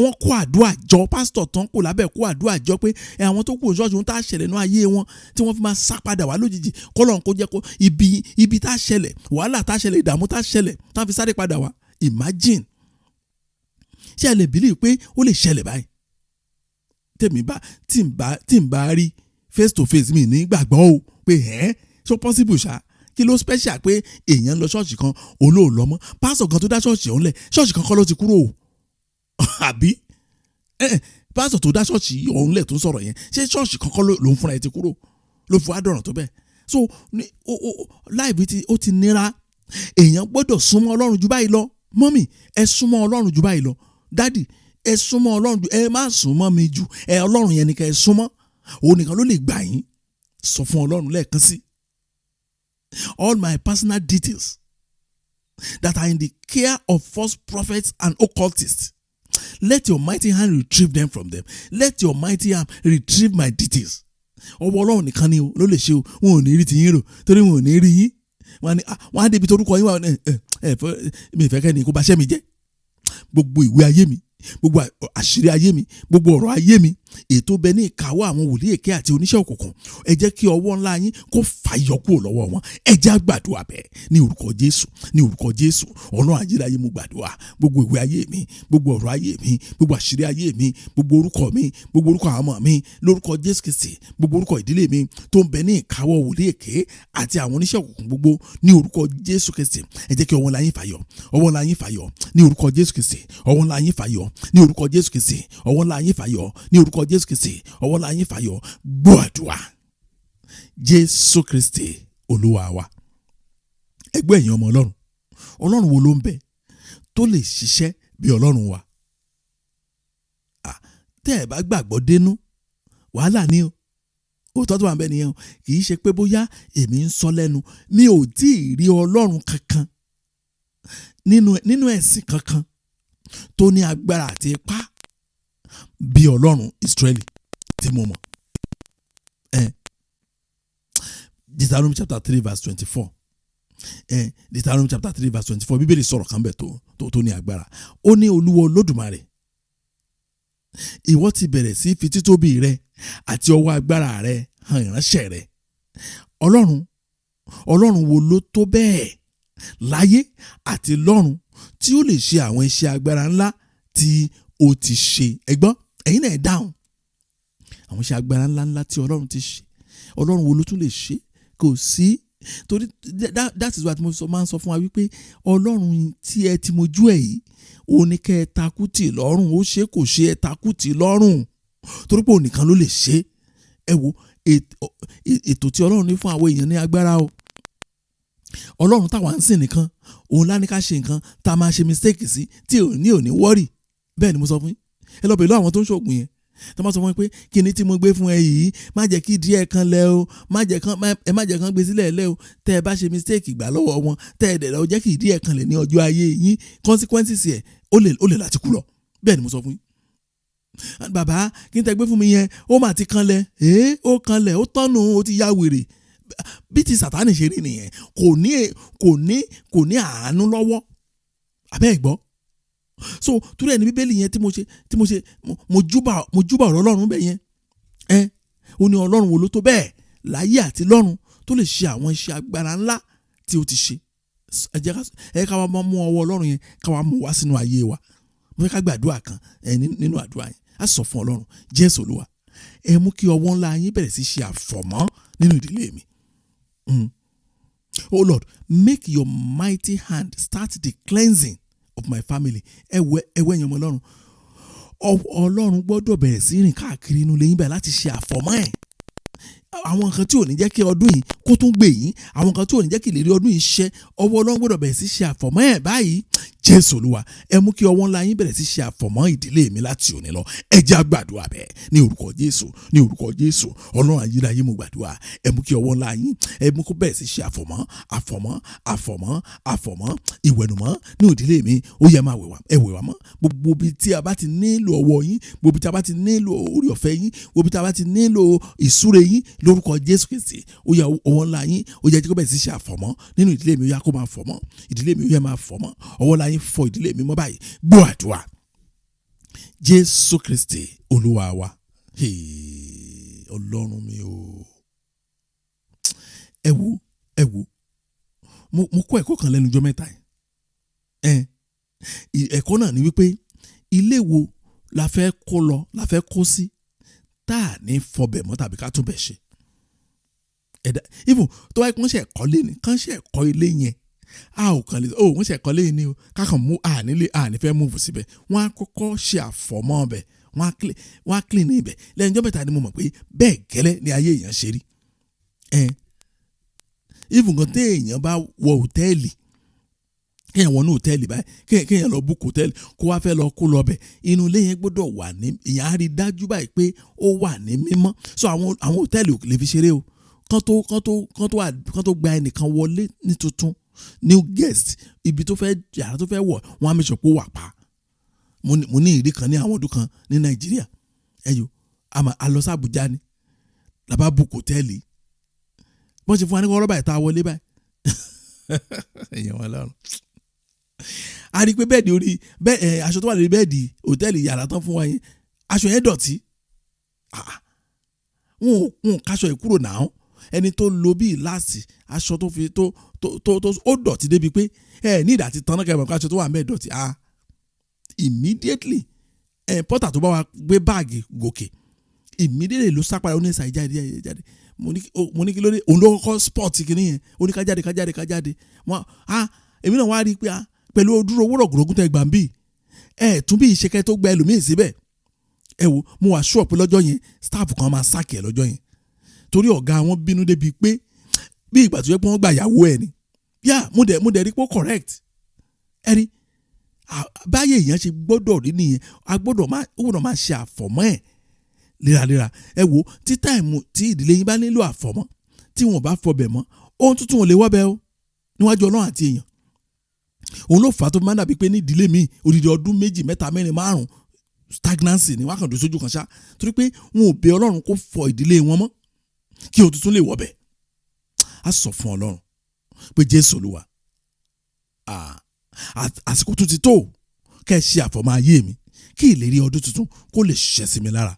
wọ́n kó àdúrà jọ pásítọ̀ tán kò lábẹ́ kó àdúrà jọ pé àwọn tó kó ṣọ́ọ̀ṣì wọn tá a ṣẹlẹ̀ nínú ayé wọn tí wọ́n fi máa sá padà wá lójijì kọ́lọ́run kó jẹ́ kó ibi tá a ṣẹlẹ̀ wàhálà tá a ṣẹlẹ̀ ìdààmú tá a ṣẹlẹ̀ tá a fi sáré padà wá. Imagine ṣé ẹ lè believe pé ó lè ṣẹlẹ̀ báyìí tí n bá rí face to face mi ní gbàgbọ́ o pé so possible ṣá kí ló special pé èèyàn lọ ṣọ́ọ̀ṣì kan olóòlọ́ mọ́ pásọ̀ kan tó dá ṣọ́ọ̀ṣì ọ̀hún lẹ̀ ṣọ́ọ̀ṣì kan kọ́ ló ti kúrò àbí pásọ̀ tó dá ṣọ́ọ̀ṣì ọ̀hún lẹ̀ tó ń sọ̀rọ̀ yẹn ṣé ṣọ́ọ̀ṣì kan kọ́ ló ń fúnra ẹ̀ ti kúrò ló fi wá dọ̀ràn tó bẹ́ẹ̀. So láìpẹ́ ó ti nira èèyàn gbọ́dọ̀ súnmọ́ Ọlọ́run jù báyìí lọ. Mọ́mì ẹ súnmọ́ Ọlọ́run jù báyìí lọ. Dádì ẹ súnmọ́ Ọlọ́run jù ẹ má súnmọ́ mi jù Ọlọ́run yẹn ni ká ẹ súnmọ́ òun nìkan ló lè gbà yín. Sọ fún Ọlọ́run lẹ́ẹ̀kan sí. All my personal details that are in the care of false prophets and occultists, let your mighty hand retrieve them from them. Let your mighty hand retrieve my details. Ọwọ́ Ọlọ́run nìkan ni ló lè ṣe o. Wọn ò ní rí ti yín rò torí wọn ò ní rí yín. Wọ́n á débi torúkọ yín wà mi ìfẹ́ kẹ́ni kó bá ṣẹ́ mi jẹ́. Gbogbo ìwé ayé mi, gbogbo àṣírí ayé mi, gbogbo ọ̀rọ̀ ayé mi, ètò bẹ ní ìkáwọ́ àwọn wòlíì èké àti oníṣẹ́ òkùnkùn. Ẹ jẹ́ kí ọwọ́ ńlá yín kó fàyọ kúrò lọ́wọ́ wọn. Ẹ jẹ́ á gbàdúrà bẹ́ẹ̀ ní orúkọ Jésù, ní orúkọ Jésù. Ọlọ́run ayérayé mo gbàdúrà gbogbo ìwé ayé mi, gbogbo ọ̀rọ̀ ayé mi, gbogbo àṣírí ayé mi, gbogbo orúkọ mi, gbogbo orúkọ àwọn ọmọ mi, lórúkọ Jésù Kristi, gbogbo orúkọ ìdílé mi tó ń bẹ ní ìkáwọ́ wòlíì èké àti àwọn oníṣẹ́ òkùnkùn gbogbo ní orúkọ Jésù Kristi. Ẹ jẹ́ kí ọwọ́ ńlá yín fàyọ, ọwọ́ ńlá yín fàyọ ní orúkọ Jésù Kristi, ọwọ́ ńlá yín fàyọ ní orúkọ Jésù Kristi, ọwọ́ ńlá yín fàyọ ní orúkọ Jésù Kristi, ọwọ́ ńlá yín fàyọ. Gbọ́ àdúrà Jésù Kristi Olúwa wa. Ẹgbẹ́ ẹ̀yin ọmọ Ọlọ́run wo ló ń bẹ tó lè ṣiṣẹ́ bí Ọlọ́run wa? Tẹ́ ẹ bá gbàgbọ́ dénú wàhálà ni o. Òótọ́ tó wà ń bẹ nìyẹn o. Kì í ṣe pé bóyá èmi ń sọ lẹ́nu, mi ò tí ì rí Ọlọ́run kankan nínú ẹ̀sìn kankan tó ní agbára àti ipá bí Ọlọ́run Ísírẹ́lì tí mo mọ̀. Deuteronomy chapter 3 verse 24. Deuteronomy chapter 3 verse 24. Bíbélì sọ̀rọ̀ kan bẹ̀ tó ní agbára. Ó ní Olúwa Olódùmarè, ìwọ ti bẹ̀rẹ̀ sí fi títóbi rẹ àti ọwọ́ agbára rẹ hàn ìránṣẹ́ rẹ. Ọlọ́run wo ló tó bẹ́ẹ̀ láyé àti lọ́run tí ó lè ṣe àwọn iṣẹ́ agbára ńlá tí ó ti ṣe? Ẹ̀gbọ́n ẹ̀yin náà dáhùn. Àwọn iṣẹ́ agbára ńlá tí Ọlọ́run ti ṣe, Ọlọ́run wo ló tún lè ṣe? Kò sí. Torí that is what mo máa ń sọ fún wa wípé Ọlọ́run tí ẹ ti mojú ẹ̀ yìí ó ní kẹ́ ẹ takú tì lọ́rùn, ó ṣe kò ṣe ẹ takú tì lọ́rùn torí pé òun nìkan ló lè ṣe. Ẹ wo ètò tí Ọlọ́run ní fún àwọn èèyàn ní agbára o. Ọlọ́run táwa ń sìn nìkan òun lá ní ká ṣe nǹkan tá a máa ṣe mistake sí tí ò ní wọ́rì. Bẹ́ẹ̀ ni mo sọ fún yín. Ẹ lọ bèèrè lọ́wọ́ àwọn tó ń ṣoògùn yẹn. Tí wọ́n sọ fún mi pé kí ni tí mo gbé fún ẹ yìí, má jẹ́ kí díẹ̀ kan lẹ o, má jẹ́ kan gbé sílẹ̀ lẹ o. Tẹ́ ẹ bá ṣe mistake gbà lọ́wọ́ wọn, tẹ́ ẹ dẹ̀rẹ̀ o jẹ́ kí díẹ̀ kan lẹ̀ ní ọjọ́ ayé yín, consequences ẹ̀ ó lè láti kú lọ. Bẹ́ẹ̀ ni mo sọ fún yín. Bàbá kí n tẹ́ gbé fún mi yẹn ó mà ti kan lẹ̀, ó kan lẹ̀, ó tọ́nu, ó ti ya wèrè. Bí ti Sátánì ṣe rí nìyẹn, kò ní àánú lọ́wọ́. Àbẹ́ ẹ̀ gbọ́. So torí ẹni Bíbélì yẹn tí mo júbà ọ̀rọ̀ Ọlọ́run bẹ́ẹ̀ yẹn. Ó ní Ọlọ́run wo ló tó bẹ́ẹ̀ láyé àti lọ́run tó lè ṣe àwọn iṣẹ́ agbára ńlá tí ó ti ṣe. Ẹ ká wá mú ọwọ́ Ọlọ́run yẹn ká wá mú wá sínú ayé wa. Mo fẹ́ ká gbàdúrà kan nínú àdúrà yẹn. A sọ fún Ọlọ́run, Jésù Olúwa, ẹ mú kí ọwọ́ ńlá yín bẹ̀rẹ̀ sí ṣe àfọ̀mọ́ nínú ìdílé mi. Oh Lord, make your mighty hand start the cleansing of my family. Ẹ̀wẹ̀ ẹ̀yin ọmọ Ọlọ́run. Ọlọ́run gbọ́dọ̀ bẹ̀rẹ̀ sí rìn káàkiri inú ilé yín báyìí láti ṣe àfọ̀mọ́ ẹ̀. Àwọn nǹkan tí ò ní jẹ́ kí ọdún yìí kó tún gbè yín, àwọn nǹkan tí ò ní jẹ́ kí ìlérí ọdún yìí ṣẹ, ọwọ́ Ọlọ́run gbọ́dọ̀ bẹ̀rẹ̀ sí ṣe àfọ̀mọ́ ẹ̀ báyìí. Jésù Olúwa, ẹ mú kí ọwọ́ ńlá yín bẹ̀rẹ̀ sí ṣe àfọ̀mọ́ ìdílé mi láti òní lọ. Ẹ jẹ́ á gbàdúrà bẹ́ẹ̀ ní orúkọ Jésù, ní orúkọ Jésù. Ọlọ́run ayérayé mo gbàdúrà, ẹ mú kí ọwọ́ ńlá yín, ẹ mú kó bẹ̀rẹ̀ sí ṣe àfọ̀mọ́ ìwẹ̀nùmọ́ ní ìdílé mi. Ó yẹ máa wẹ̀ wá mọ́. Gbogbo ibi tí a bá ti nílò ọwọ́ yín, gbogbo ibi tí a bá ti nílò orí ọ̀fẹ́ yín, gbogbo ibi tí a bá ti nílò ìsúre yín lórúkọ Jésù Kristi. Ó yẹ ọwọ́ ńlá yín, ó yẹ kí ó bẹ̀rẹ̀ sí ṣe àfọ̀mọ́ nínú ìdílé mi. Ó yẹ kó máa fọ̀mọ́ ìdílé mi, ó yẹ máa fọ̀mọ́. Ọwọ́ ńlá yín fọ ìdílé mi mọ́ báyìí. Gbọ́ àdúrà Jésù Kristi Olúwa wa. Ọlọ́run mi o, ẹ wo mo kọ́ ẹ̀kọ́ kan lẹ́nu ọjọ́ mẹ́ta yìí. Ẹ̀kọ́ náà ni wípé ilé wo la fẹ́ kó lọ, la fẹ́ kó sí tá à ní fọbẹ̀ mọ́ tàbí ká tún bẹ̀ ṣe. Even tó wáyé kán ṣe ẹ̀kọ́ lé ní, kán ṣe ẹ̀kọ́ ilé yẹn, a ò kàn lè wọ́n ṣe ẹ̀kọ́ lé ní o, kákan mú àní fẹ́ múùfù síbẹ̀. Wọ́n á kọ́kọ́ ṣe àfọ̀mọ́ ọbẹ̀, wọ́n á clean ní ibẹ̀. Lẹ́yìn ọjọ́ mẹ́ta ni mo mọ̀ pé bẹ́ẹ̀ gẹ́lẹ́ ni ayé èèyàn ṣe rí. Even gan téèyàn bá wọ hòtẹ́ẹ̀lì, kéèyàn wọnú hòtẹ́ẹ̀lì báyìí, kéèyàn lọ book hòtẹ́ẹ̀lì kó wá fẹ́ lọ kó lọ bẹ̀, inú ilé yẹn gbọ́dọ̀ wà ní, èèyàn á rí dájú báyìí pé ó wà ní mímọ́. So àwọn hòtẹ́ẹ̀lì ò lè fi ṣeré o. Kán tó gba ẹnìkan wọlé ní tuntun, new guest, ibi tó fẹ́ yàrá tó fẹ́ wọ̀, wọ́n á make sure pé ó wà pa. Mo ní ìrí kan ní àwọn ọdún kan ní Nàìjíríà. A lọ sí Àbújá ni, la bá book hòtẹ́ẹ̀lì. Wọ́n ṣe fún wa ní kọ́rọ́ báyìí tá a wọlé báyìí. Èèyàn wọn lọ́rùn. A rí i pé bẹ́ẹ̀dì aṣọ tó wà lórí bẹ́ẹ̀dì hòtẹ́ẹ̀lì yàrá tán fún wa yẹn, aṣọ yẹn dọ̀tí. Wọn ò káṣọ yìí kúrò náà. Ẹni tó lo bíi láàsì aṣọ tó fi tó ó dọ̀tí débi pé ní ìdá ti tán náà kẹ́mọ̀ káṣọ tó wà mẹ́ẹ̀ dọ̀tí. Immediately pọ́tà tó bá wa gbé báàgì gòkè, immediately ló sápàdà oníṣà ìjáde. Mo ní kí ló dé, òun ló kọ́kọ́ sport kìíní yẹn, ó ní ká jáde. Èmi náà wá rí i pé pẹ̀lú ojúro owó rọ̀gùrọ̀gùn tẹ́ gbà ń bì, tún bí ìṣẹ́kẹ́ tó gba ẹlòmíì síbẹ̀. Mo wà sure pé lọ́jọ́ yẹn staff kan máa sáàkì ẹ̀ lọ́jọ́ yẹn, torí ọ̀gá wọn bínú débi pé bí ìgbà tó yẹ pé wọ́n gbà yàwó ẹ̀ ni. Mo dẹ̀ rí pé ó correct. Rí báyé èèyàn ṣe gbọ́dọ̀ rí nìyẹn. A gbọ́dọ̀ máa ṣe àfọ̀mọ́ ẹ̀ léraléra. Tí táìmù tí ìdílé yín bá nílò àfọ̀mọ́, tí wọn ò bá fọbẹ̀ mọ́, ohun tuntun ò lè wọ́bẹ̀ o níwájú Ọlọ́run àti èèyàn. Òun ló fà á tó máa ń dàbí pé ní ìdílé mi odidi ọdún 2, 3, 4, 5 stagnancy ni wọ́n kàn dé sójú kan ṣá, torí pé wọn ò bẹ Ọlọ́run kó fọ ìdílé wọn mọ́ kí ohun tuntun lè wọ́bẹ̀. A sọ fún Ọlọ́run pé Jésù Olúwa, àsìkò tún ti tó kẹ́ ẹ ṣe àfọ̀mọ́ ayé mi kí ìlérí ọdún tuntun kó lè ṣẹ sí mi lára.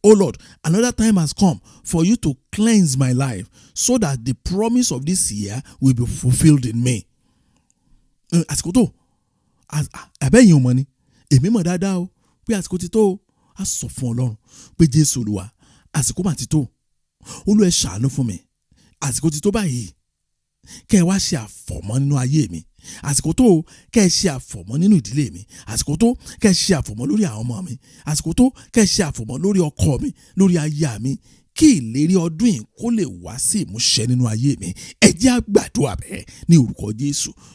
Oh Lord, another time has come for you to cleanse my life so that the promise of this year will be fulfilled in me. Àsìkò tó, àbẹ́yìn ò mọ̀ ni, èmi mọ̀ dáadáa o pé àsìkò ti tó. A sọ fún Ọlọ́run pé Jésù Olúwa, àsìkò mà ti tó. Olúwa ẹ ṣàánú fún mi. Àsìkò ti tó báyìí. Kẹ́ ẹ wá ṣe àfọ̀mọ́ nínú ayé mi. Àsìkò tó, kẹ́ ẹ ṣe àfọ̀mọ́ nínú ìdílé mi. Àsìkò tó, kẹ́ ẹ ṣe àfọ̀mọ́ lórí àwọn ọmọ mi. Àsìkò tó, kẹ́ ẹ ṣe àfọ̀mọ́ lórí ọkọ mi, lórí aya mi, kí ìlérí ọdún yìí kó lè wá sí ìmúṣẹ nínú ayé mi. Ẹ jẹ́ á gbàdúrà bẹ́ẹ̀ ní orúkọ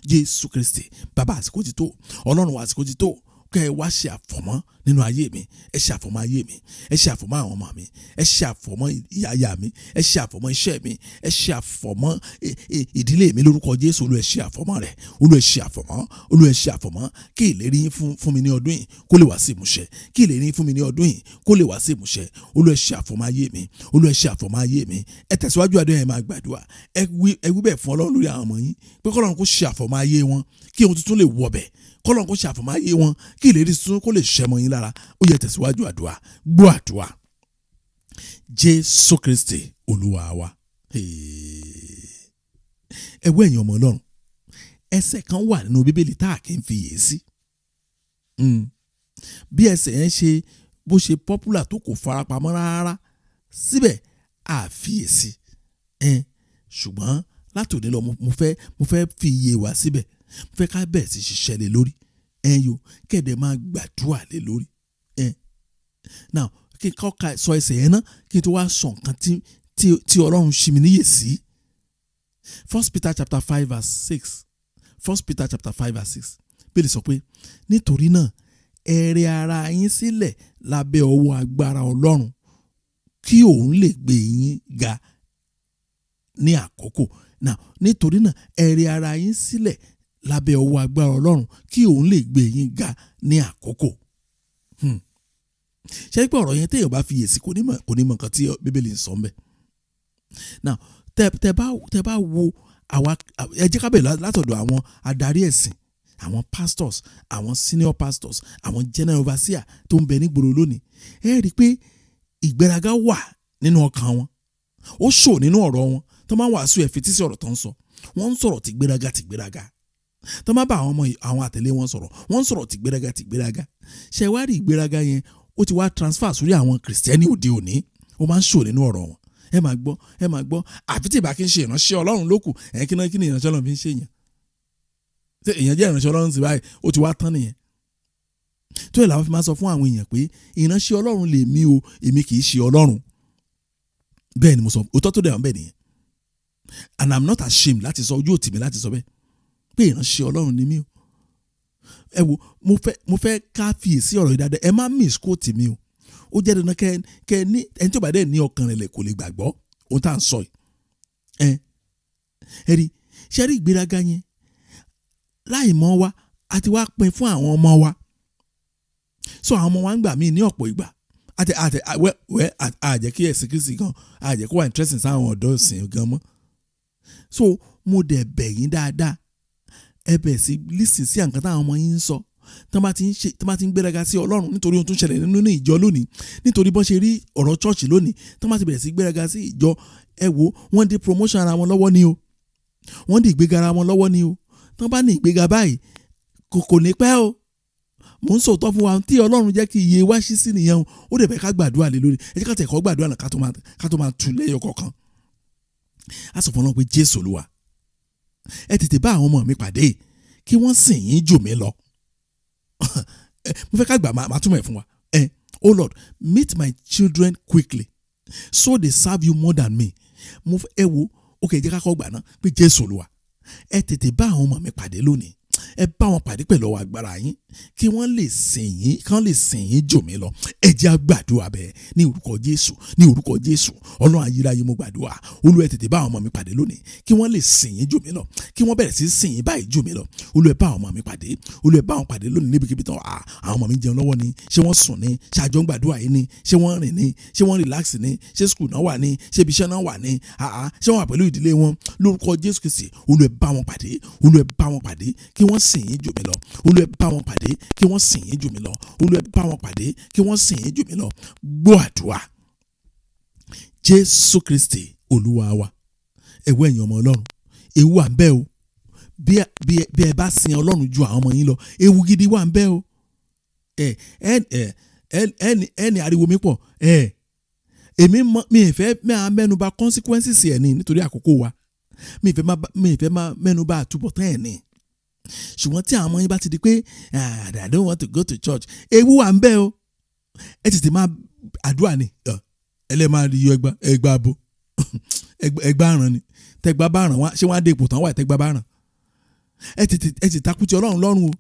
Jésù Kristi. Bàbá, àsìkò ti tó. Ọlọ́run wa, àsìkò ti tó. Kẹ́ ẹ wá ṣe àfọ̀mọ́ nínú ayé mi. Ẹ ṣe àfọ̀mọ́ ayé mi. Ẹ ṣe àfọ̀mọ́ àwọn ọmọ mi. Ẹ ṣe àfọ̀mọ́ ìyá mi. Ẹ ṣe àfọ̀mọ́ iṣẹ́ mi. Ẹ ṣe àfọ̀mọ́ ìdílé mi lórúkọ Jésù. Olúwa ẹ ṣe àfọ̀mọ́ rẹ̀. Olúwa ẹ ṣe àfọ̀mọ́. Olúwa ẹ ṣe àfọ̀mọ́. Kí ìlérí yín fún mi ní ọdún yìí kó lè wá sí ìmúṣẹ. Kí ìlérí yín fún mi ní ọdún yìí kó lè wá sí ìmúṣẹ. Olúwa ẹ ṣe àfọ̀mọ́ ayé mi. Olúwa ẹ ṣe àfọ̀mọ́ ayé mi. Ẹ tẹ̀síwájú àdúrà yẹn máa gbàdúrà. Ẹ wí bẹ́ẹ̀ fún Ọlọ́run lórí àwọn ọmọ yín pé k'Ọlọ́run kó ṣe àfọ̀mọ́ ayé wọn kí ohun tuntun lè wọbẹ̀. K'Ọlọ́run kó ṣe àfọ̀mọ́ ayé wọn kí ìlérí tuntun kó lè ṣẹ mọ́ yín lára. Ó yẹ tẹ̀síwájú àdúrà. Gbọ́ àdúrà. Jésù Kristi Olúwa wa. Ẹ wò ẹ̀yin ọmọ Ọlọ́run, ẹsẹ̀ kan wà nínú Bíbélì tá a kì í fiyè sí. Bí ẹsẹ̀ yẹn ṣe bó ṣe popular tó kò farapamọ́ rárá, síbẹ̀ a fiyè sí. Ṣùgbọ́n látòní lọ mo fẹ́ fi iye wá síbẹ̀. Mo fẹ́ ká bẹ̀rẹ̀ sí ṣiṣẹ́ lé lórí. Kẹ̀dẹ̀ máa gbàdúrà lé lórí. Now kí n kọ́ sọ ẹsẹ̀ yẹn náà kí n tó wá sọ nǹkan tí Ọlọ́run ṣí mi níyè sí. 1 Peter chapter 5 verse 6. 1 Peter chapter 5 verse 6. Bíbélì sọ pé nítorí náà ẹ rẹ ara yín sílẹ̀ lábẹ́ ọwọ́ agbára Ọlọ́run kí òun lè gbé yín ga ní àkókò. Now nítorí náà ẹ rẹ ara yín sílẹ̀ lábẹ́ ọwọ́ agbára Ọlọ́run kí òun lè gbé yín ga ní àkókò. Ṣé pé ọ̀rọ̀ yẹn téèyàn bá fiyèsí kò ní mọ̀ nǹkan tí Bíbélì ń sọ ń bẹ̀. Now tẹ bá wo àwa ẹ jẹ́ ká bẹ̀rẹ̀ látọ̀dọ̀ àwọn adarí ẹ̀sìn, àwọn pastors, àwọn senior pastors, àwọn general overseer tó ń bẹ nígboro lónìí. Ẹ rí i pé ìgbéraga wà nínú ọkàn wọn, ó ṣò nínú ọ̀rọ̀ wọn. Tó máa ń wàásù ẹ fetí sí ọ̀rọ̀ tó ń sọ, wọ́n ń sọ̀rọ̀ tìgbéraga. Tó máa bá àwọn àtẹ̀lé wọn sọ̀rọ̀, wọ́n ń sọ̀rọ̀ tìgbéraga. Ṣé wá rí ìgbéraga yẹn ó ti wá transfer sórí àwọn kìrìsìtẹ́nì òde òní, ó máa ń ṣò nínú ọ̀rọ̀ wọn. Ẹ máa gbọ́ àfi tí ìbá kí ń ṣe ìránṣẹ́ Ọlọ́run lókù kí ni ìránṣẹ́ Ọlọ́run fi ń ṣe èèyàn. Tí èèyàn jẹ́ ìránṣẹ́ Ọlọ́run sí báyìí ó ti wá tán nìyẹn. Tó yẹ làwọn fi máa sọ fún àwọn èèyàn pé ìránṣẹ́ Ọlọ́run lè mí o, èmi kì í ṣe Ọlọ́run. Bẹ́ẹ̀ ni mo sọ, òótọ́ tó dẹ̀ wọ́n bẹ́ẹ̀ nìyẹn. And I'm not ashamed láti sọ, ojú òtì mi láti sọ bẹ́ẹ̀ pé ìránṣẹ́ Ọlọ́run ni mí o. Ẹ wo mo fẹ́ ká fiyèsí ọ̀rọ̀ yìí dáadáa, ẹ má misquote mi o. Ó jẹ́ dandan kẹ́ ní ẹni tó bá dẹ̀ ní ọkàn rẹ̀ lẹ̀ kò lè gbàgbọ́ ohun tá à ń sọ yìí. Ẹ rí ṣe rí ìgbéraga yẹn láì mọ̀ wa àti wá pin fún àwọn ọmọ wa. So àwọn ọmọ wa ń gbà mí ní ọ̀pọ̀ ìgbà àjẹ́ kí ẹ̀sìn Kristi gan àjẹ́ kó wà interesting sáwọn ọ̀dọ́ ìsìn gan mọ́. So mo dẹ̀ bẹ̀ yín dáadáa, ẹ bẹ̀ sí lísì sí àǹkan táwọn ọmọ yín ń sọ. Tọ́ bá ti ń gbéraga sí Ọlọ́run nítorí ohun tó ń ṣẹlẹ̀ nínú ìjọ lónìí, nítorí bọ́n ṣe rí ọ̀rọ̀ church lónìí, tọ́ bá ti bẹ̀rẹ̀ sí gbéraga sí ìjọ, ẹ wo wọ́n di promotion ara wọn lọ́wọ́ ni o, wọ́n di ìgbéga ara wọn lọ́wọ́ ni o. Tọ́ bá ní ìgbéga báyìí kò ní pẹ́ o. Mò ń sòótọ́ fún wa tí Ọlọ́run jẹ́ kí iye wá sí sí nìyẹn o. Ó dẹ̀ fẹ́ ká gbàdúrà lé lórí. Ẹ jẹ́ ká tẹ̀kọ́ gbàdúrà náà ká tó máa tu lẹ́yọ kọ̀ọ̀kan. A sọ fún Ọlọ́run pé Jésù Olúwa, ẹ tètè bá àwọn ọmọ mi pàdé kí wọ́n sìn yín jù mí lọ. Mo fẹ́ ká gbà máa túmọ̀ ẹ̀ fún wa. Oh Lord, meet my children quickly so they serve you more than me. Mo fẹ́ ẹ wo ok jẹ́ ká kọ́ gbà náà pé Jésù Olúwa, ẹ tètè bá àwọn ọmọ mi pàdé lónìí. Ẹ bá wọn pàdé pẹ̀lú ọwọ́ agbára yín kí wọ́n lè sìn yín jù mí lọ. Ẹ jẹ́ á gbàdúrà bẹ́ẹ̀ ní orúkọ Jésù. Ọlọ́run ayérayé mo gbàdúrà, Olúwa ẹ tètè bá àwọn ọmọ mi pàdé lónìí kí wọ́n lè sìn yín jù mí lọ, kí wọ́n bẹ̀rẹ̀ sí sìn yín báyìí jù mí lọ. Olúwa ẹ bá àwọn ọmọ mi pàdé, Olúwa ẹ bá wọn pàdé lónìí níbikíbi tán. Àwọn ọmọ mi jẹun lọ́wọ́ ni, ṣé wọ́n sùn ni, ṣé àjọ ń gbàdúrà yìí ni, ṣé wọ́n rìn ni, ṣé wọ́n relax ni, ṣé school náà wà ni, ṣé ibiṣẹ́ náà wà ni, ṣé wọ́n wà pẹ̀lú ìdílé wọn. Lórúkọ Jésù Kristi, Olúwa ẹ bá wọn pàdé, Olúwa ẹ bá wọn pàdé kí wọ́n sìn yín jù mí lọ. Olúwa ẹ bá wọn pàdé kí wọ́n sìn yín jù mí lọ. Olúwa ẹ bá wọn pàdé kí wọ́n sìn yín jù mí lọ. Gbọ́ àdúrà Jésù Kristi Olúwa wa. Ẹ̀wọ́ ẹ̀yin ọmọ Ọlọ́run, ewu wà ń bẹ o. Bí ẹ bá sin Ọlọ́run ju àwọn ọmọ yín lọ, ewu gidi wà ń bẹ o. Ẹni ariwo mi pọ̀. Mi ìfẹ́ máa mẹ́nuba consequences ẹ̀ ní nítorí àkókò wa. Mi ìfẹ́ máa mẹ́nuba àtúbọ̀tán ẹ̀ ní. Ṣùgbọ́n tí àwọn ọmọ yín bá ti di pé I don't want to go to church, ewu wà ń bẹ o. Ẹ tètè máa àdúrà ni. Ẹlẹ́ máa rí ẹgbà abo ẹgbà àràn ni. Tẹgbà bá ràn wá ṣé wọ́n á dé ipò tán wà tẹgbà bá ràn. Ẹ tètè takùtì Ọlọ́run lọ́rùn o.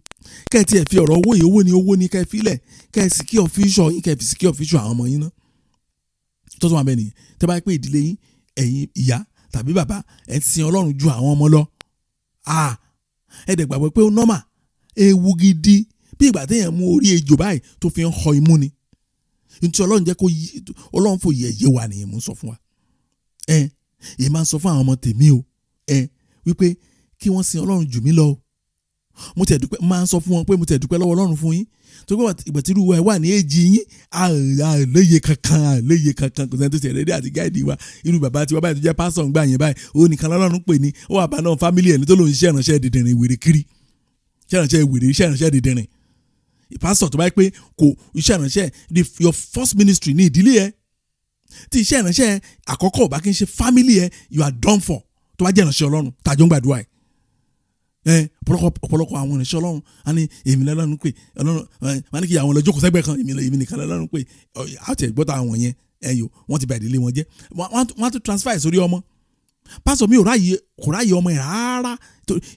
Kẹ́ ẹ tiẹ̀ fi ọ̀rọ̀ owó ni kẹ́ ẹ filẹ̀, kẹ́ ẹ secure future yín, kẹ́ ẹ fi secure future àwọn ọmọ yín náà. Tó wà bẹ́ẹ̀ nìyẹn. Tẹ́ bá pé ìdílé yín ẹ̀yin ìyá tàbí bàbá ẹ ti sin Ọlọ́run ju àwọn ọmọ lọ. Ẹ dẹ̀ gbàgbọ́ pé ó nọ́mà, ewu gidi bí ìgbà téèyàn mú orí ejò báyìí tó fi ń họ imú ni. Nítorí Ọlọ́run jẹ́ kó Ọlọ́run fò yẹ wa nìyẹn mú sọ fún wa. Èyí máa ń sọ fún àwọn ọmọ tèmi o. Wípé kí wọ́n sin Ọlọ́run jù mí lọ o. Mo tẹ̀ dúpẹ́ máa ń sọ fún wọn pé mo tẹ̀ dúpẹ́ lọ́wọ́ Ọlọ́run fún yín. Torí pé ìgbà tí irú wa wà ní èjì yín àléye kankan kò sẹ́ni tó ṣe rédíò àti gáìdì wa. Irú bàbá tí wọ́n báyìí tó jẹ́ pásọ̀ ń gbà yẹn báyìí ó nìkan lọ́lọ́run pè ní ó wà bá náà fámílì ẹ̀ ní tó lòun iṣẹ́ ìránṣẹ́ dìdìrín wèrè kiri, iṣẹ́ ìránṣẹ́ dìdìrín. Pásọ̀ tó bá yẹ pé kò iṣẹ́ ìránṣẹ́ your first ministry ní ìdílé ẹ tí iṣẹ́ ìránṣẹ́ àkọ́kọ́ ò bá kí n ṣe fámílì ẹ you are done for tó bá jẹ́ ìránṣẹ́ Ọlọ́run tàjọ́ ń gbàdúrà ẹ̀. Ọ̀pọ̀lọpọ̀ àwọn ìránṣẹ́ Ọlọ́run á ní èmi lọ́lọ́run pé Ọlọ́run wọn ní kí àwọn ọlọ́jọ́ kò sẹ́gbẹ́ kan èmi nìkan lọ́lọ́run pé àti ẹ̀gbọ́ta àwọn yẹn wọ́n ti bà ìdílé wọn jẹ́ wọ́n á tún transfer sórí ọmọ pásítọ̀ mi kò ráyè ọmọ ẹ̀ rárá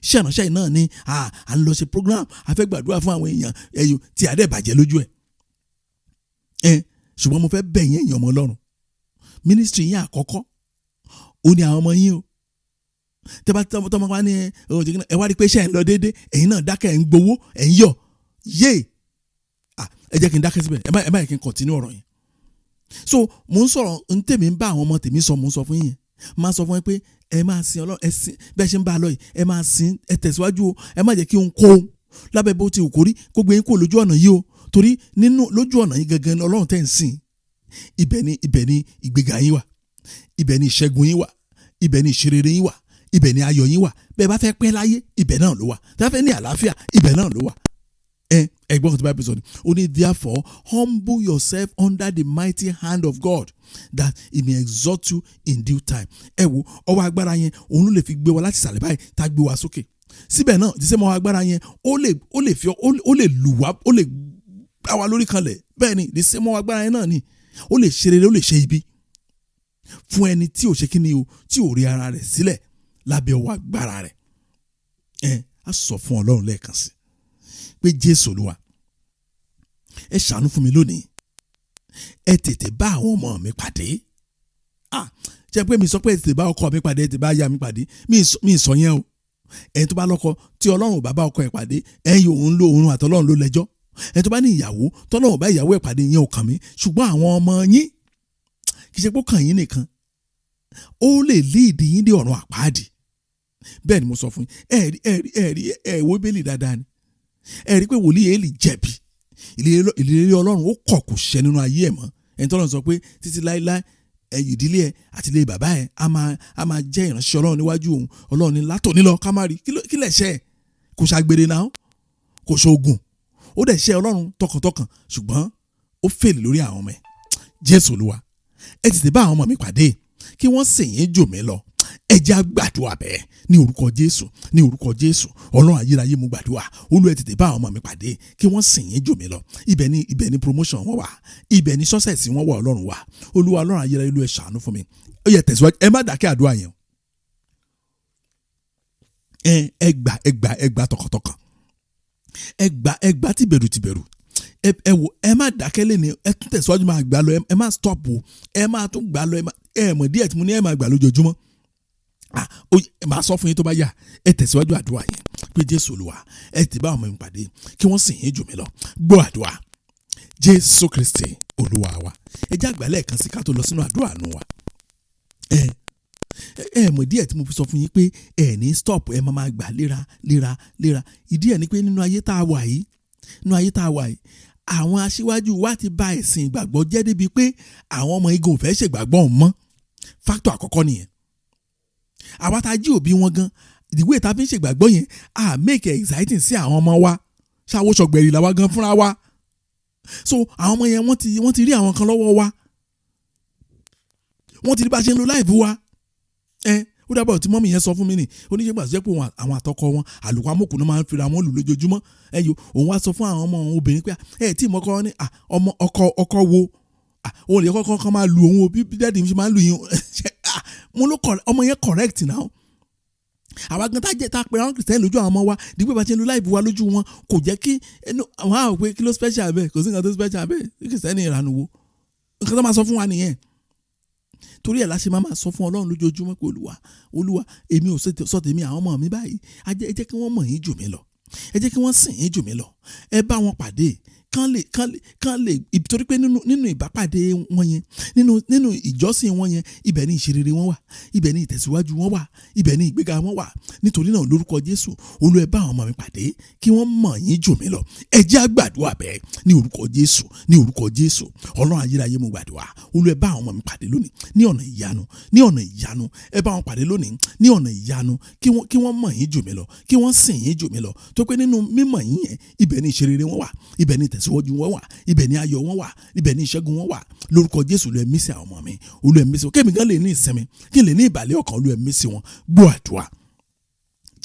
iṣẹ́ ìránṣẹ́ yìí náà ni à ń lọ ṣe program a fẹ́ gbàdúrà fún àwọn èèyàn ẹ̀yọ tí adé bàjẹ́ lójú ẹ̀ ṣùgbọ́n mo fẹ́ bẹ̀ yín èèyàn ọmọ Ọlọ́run ministry yín àkọ́kọ́ ó ní àwọn ọmọ yín o tẹ́bá tọ́mọ wa ní ẹ wá rí pé iṣẹ́ ẹ̀ ń lọ déédéé ẹ̀yin náà dákẹ́ ẹ̀ ń gbowó ẹ̀ ń yọ̀ yé ẹ jẹ́ kí n dákẹ́ síbẹ̀ ẹ má yẹ kí n continue ọ̀rọ̀ yẹn so mo ń sọ̀rọ̀ ń tèmi ń bá àwọn ọmọ tèmi sọ mo ń sọ fún yín máa sọ fún yín pé ẹ máa sin Ọlọ́run ẹ sìn bẹ́ẹ̀ ṣe ń bá a lọ yìí ẹ máa sìn ẹ tẹ̀síwájú o ẹ má jẹ́ kí n kó o lábẹ́ bó ti wù kórí kó gbé yín kó lójú ọ̀nà yìí o torí nínú lójú ọ̀nà yìí gangan ni Ọlọ́run tẹ̀ ń sìn ibẹ̀ ni ìgbéga yín wà ibẹ̀ ni ìṣẹ́gun yín wà ibẹ̀ ni ìṣerere yín wà ibẹ̀ ni ayọ̀ yín wà bẹ́ẹ̀ bá fẹ́ pẹ́ láyé ibẹ̀ náà ló wà tẹ́ bá fẹ́ ní àlàáfíà ibẹ̀ náà ló wà ẹgbọ́n tó bá bí sọ ni ó ní therefore humble yourself under the mighty hand of God that he may exalt you in due time. ẹ wo ọwọ́ agbára yẹn òun ló lè fi gbé wa láti sàlẹ̀ báyìí tá a gbé wa sókè síbẹ̀ náà jíṣẹ́ mọ́ agbára yẹn ó lè lù wá ó lè gbá wa lórí kanlẹ̀ bẹ́ẹ̀ ni jíṣẹ́ mọ́ agbára yẹn náà ni ó lè ṣe rere ó lè ṣe ibi fún ẹni tí ò ṣe kí ni o tí ò rí ara rẹ̀ sílẹ̀ lábẹ́ ọwọ́ agbára rẹ̀ á sọ fún Ọlọ́run lẹ́ẹ̀kan sí pé Jésù Olúwa ẹ ṣàánú fún mi lónìí ẹ tètè bá àwọn ọmọ mi pàdé jẹ́ pé mi sọ pé ẹ tètè bá ọkọ mi pàdé ẹ tètè bá aya mi pàdé mi sọ yẹn o ẹni tó bá lọ́kọ tí Ọlọ́run ò bá bá ọkọ ẹ̀ pàdé ẹ̀yin òun ló òun àtọ́lọ́run ló lẹ́jọ́ ẹni tó bá ní ìyàwó tọ́lọ́run ò bá ìyàwó ẹ̀ pàdé yẹn ò kàn mí ṣùgbọ́n àwọn ọmọ yín kì í ṣe pé ó kàn yín nìkan ó lè líìdì yín dé ọ̀run àpáàdì bẹ́ẹ̀ ni mo sọ fún yín ẹ̀wọ́ bẹ́ẹ̀lì dáadáa ni ẹ̀rí pé wòlíì Élì jẹ̀bi ìlérí Ọlọ́run ó kọ̀ kò ṣẹ nínú ayé ẹ̀ mọ́ ẹni tọ́lọ́run sọ pé títí láéláé ẹ̀yìn ìdílé ẹ̀ àti ilé bàbá ẹ̀ a máa jẹ́ ìránṣẹ́ Ọlọ́run níwájú òun Ọlọ́run ní látòní lọ ká má rí kí lẹ̀ ṣe ẹ̀ kò ṣàgbèrè náà kò ṣoògùn ó dẹ̀ ṣe Ọlọ́run tọkàntọkàn ṣùgbọ́n ó fèlè lórí àwọn ọmọ ẹ̀ Jésù Olúwa ẹ tètè bá àwọn ọmọ mi pàdé kí wọ́n sèyìn jò mí lọ ẹ jẹ́ á gbàdúrà bẹ́ẹ̀ ní orúkọ Jésù ní orúkọ Jésù Ọlọ́run ayérayé mo gbàdúrà Olúwa ẹ tètè bá àwọn ọmọ mi pàdé kí wọ́n sìn yín jò mí lọ ibẹ̀ ni promotion wọn wà ibẹ̀ ni success wọn wà Ọlọ́run wà Olúwa Ọlọ́run ayérayé Olúwa ẹ ṣàánú fún mi ó yẹ tẹ̀síwájú ẹ má dákẹ́ àdúrà yẹn ẹ gbà tọkàntọkàn ẹ gbà tìbẹ̀rù ẹ wò ẹ má dákẹ́ lé ní ẹ tún tẹ̀síwájú máa gbà lọ ẹ má stop o ẹ má tún gbà lọ ẹ mọ̀ díẹ̀ tí mo ní ẹ má gbà lójoojúmọ́ màá sọ fún yín tó bá yá ẹ tẹ̀síwájú àdúrà yẹn pé Jésù Olúwa ẹ ti bá ọmọ mi pàdé kí wọ́n sìn yín jù mí lọ gbọ́ àdúrà Jésù Kristi Olúwa wa ẹ jẹ́ àgbà lẹ́ẹ̀kan sí ká tó lọ sínú àdúrà àánú wa ẹ mọ̀ díẹ̀ tí mo fi sọ fún yín pé ẹ ní stop ẹ máa gbà léra ìdí ẹ̀ ni pé nínú ayé tá a wà yìí àwọn aṣíwájú wa ti bà ẹ̀sìn ìgbàgbọ́ jẹ́ débi pé àwọn ọmọ igun ò fẹ́ ṣègbàgbọ́ mọ́ fáktọ̀ àkọ́kọ́ nìyẹn àwa tá a jí òbí wọn gan ìdìwé tá a fi ń ṣègbàgbọ́ yẹn a make it exciting sí àwọn ọmọ wa ṣàwòṣọ̀gbẹ̀rì làwa gan fúnra wa so àwọn ọmọ yẹn wọ́n ti rí àwọn kan lọ́wọ́ wa wọ́n ti rí bá a ṣe ń lo láìbù wa ó dábàá tí mọ́mí yẹn sọ fún mi nì oníṣègbà jẹ́ pé àwọn àtọkọ wọn àlùkò amókùnrin máa ń fira wọn lù lójoojúmọ́ òun wá sọ fún àwọn ọmọ òun obìnrin pé tí ìmọ̀kọ ní ọmọ ọkọ wo òun lè kọ́kọ́ kan máa lu òun o bí dẹ́ẹ̀dì ṣe máa ń lu yín mo ló ọmọ yẹn correct now àwa gan tá a pèrè àwọn kìrìsìtẹ́nì lójú àwọn ọmọ wa dípò bá ṣe ń lo láìbù wa lójú wọn kò jẹ́ kí àwọn àwọn pé kí ló special bẹ́ẹ̀ kò sí nǹkan tó special bẹ́ẹ̀ kìrìsìtẹ́nì ìrànú wo nǹkan tó máa sọ fún wa nìyẹn torí ẹ̀ láṣẹ máa sọ fún Ọlọ́run lójoojúmọ́ pé Olúwa èmi ò sọ tèmi àwọn ọmọ mi báyìí ẹ jẹ́ kí wọ́n mọ̀ yín jù mí lọ ẹ jẹ́ kí wọ́n sìn yín jù mí lọ ẹ bá wọn pàdé kán lè torí pé nínú ìbápàdé wọn yẹn nínú ìjọsìn wọn yẹn ibẹ̀ ni ìṣerere wọn wà ibẹ̀ ni ìtẹ̀síwájú wọn wà ibẹ̀ ni ìgbéga wọn wà nítorí náà lórúkọ Jésù Olúwa ẹ bá àwọn ọmọ mi pàdé kí wọ́n mọ̀ yín jù mí lọ ẹ jẹ́ á gbàdúrà bẹ́ẹ̀ ní orúkọ Jésù Ọlọ́run ayérayé mo gbàdúrà Olúwa ẹ bá àwọn ọmọ mi pàdé lónìí ní ọ̀nà ìyanu ẹ bá wọn pàdé lónìí ní ọ̀nà ìyanu kí wọ́n mọ̀ yín jù mí lọ kí wọ́n sìn yín jù mí lọ tó pé nínú mímọ̀ yín yẹn ibẹ̀ ni ìṣerere wọn wà ibẹ̀ ni ìtẹ̀síwájú wọn wà ibẹ̀ ni ayọ̀ wọn wà ibẹ̀ ni ìṣẹ́gun wọn wà lórúkọ Jésù Olúwa ẹ mí sí àwọn ọmọ mi Olúwa ẹ mí sí wọn kémi gan lè ní ìsinmi kí n lè ní ìbàlẹ̀ ọkàn Olúwa ẹ mí sí wọn gbọ́ àdúrà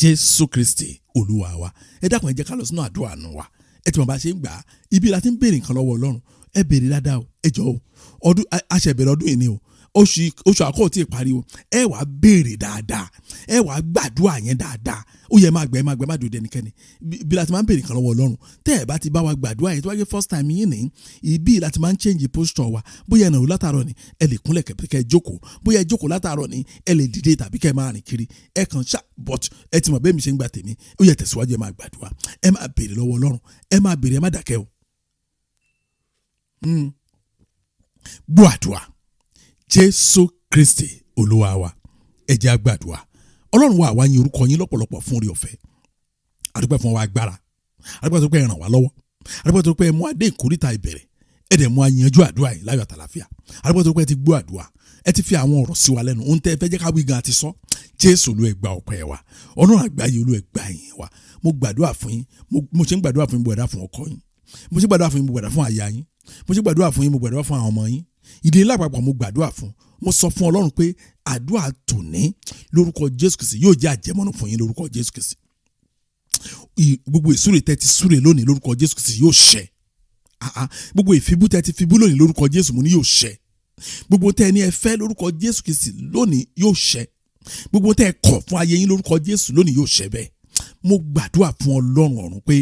Jésù Kristi Olúwa wa ẹ dákun ẹ jẹ́ ká lọ sínú àdúrà nù wa ẹ tí mo bá ṣe ń gbà á ibi la ti ń béèrè nǹkan lọ́wọ́ Ọlọ́run ẹ béèrè dáadáa o ẹ jọ̀ọ́ ọdún àṣẹbẹ̀rẹ̀ ọdún yìí ni o oṣù àkọ́kọ́ tí ì parí o ẹ wàá béèrè dáadáa ẹ wàá gbàdúrà yẹn dáadáa ó yẹ máa gbẹ má dùn dẹnikẹ́ni bí láti máa ń béèrè kan lọ́wọ́ Ọlọ́run tẹ́ ẹ bá ti bá wa gbàdúrà yẹn tó wáyé first time yín ní ibi láti máa ń change posture wa bóyá ẹ̀nà látàárọ̀ ni ẹ lè kúnlẹ̀ kẹ́ jókòó bóyá ẹ jókòó látàárọ̀ ni ẹ lè dìde tàbí kẹ́ máa rìn kiri ẹ kàn ṣá but ẹ ti mọ̀ bẹ́ẹ̀ mi ṣe ń gbà tèmi ó yẹ tẹ̀síwájú ẹ máa gbàdúrà ẹ máa béèrè lọ́wọ́ Ọlọ́run ẹ máa béèrè ẹ má dákẹ́ o. Gbọ́ àdúrà Jésù Kristi Olúwa wa ẹ jẹ́ á gbàdúrà Ọlọ́run wa àwa yin orúkọ yín lọ́pọ̀lọpọ̀ fún oore ọ̀fẹ́ àdúpẹ́ fún wa agbára àdúpẹ́ tó pé ẹ ràn wá lọ́wọ́ àdúpẹ́ tó pé ẹ mú adé ìkórìtà ìbẹ̀rẹ̀ ẹ dẹ̀ mú ayanjú àdúrà yìí láyọ̀ àtàlàfíà àdúpẹ́ tó pé ẹ ti gbọ́ àdúrà ẹ ti fi àwọn ọ̀rọ̀ sí wa lẹ́nu ohun tẹ́ ẹ fẹ́ jẹ́ ká wí gan àti sọ Jésù Olúwa ẹ gba ọpẹ́ wa Ọlọ́run àgbáyé Olúwa ẹ gba ìyìn wa mo gbàdúrà fún yín mo ṣe ń gbàdúrà fún yín mo gbàdúrà fún ọkọ yín mo ṣe gbàdúrà fún yín mo gbàdúrà fún aya yín mo ṣe gbàdúrà fún yín mo gbàdúrà fún àwọn ọmọ yín ìdílé lápapọ̀ mo gbàdúrà fún mo sọ fún Ọlọ́run pé àdúrà tòní lórúkọ Jésù Kristi yóò jẹ́ àjẹmọ́nú fún yín lórúkọ Jésù Kristi gbogbo ìsúre tẹ́ ti súre lónìí lórúkọ Jésù Kristi yóò ṣẹ gbogbo ìfibú tẹ́ ti fibú lónìí lórúkọ Jésù mo ní yóò ṣẹ gbogbo tẹ́ ní ẹ fẹ́ lórúkọ Jésù Kristi lónìí yóò ṣẹ gbogbo tẹ́ ẹ kọ̀ fún ayé yín lórúkọ Jésù lónìí yóò ṣẹ bẹ́ẹ̀ mo gbàdúrà fún Ọlọ́run ọ̀run pé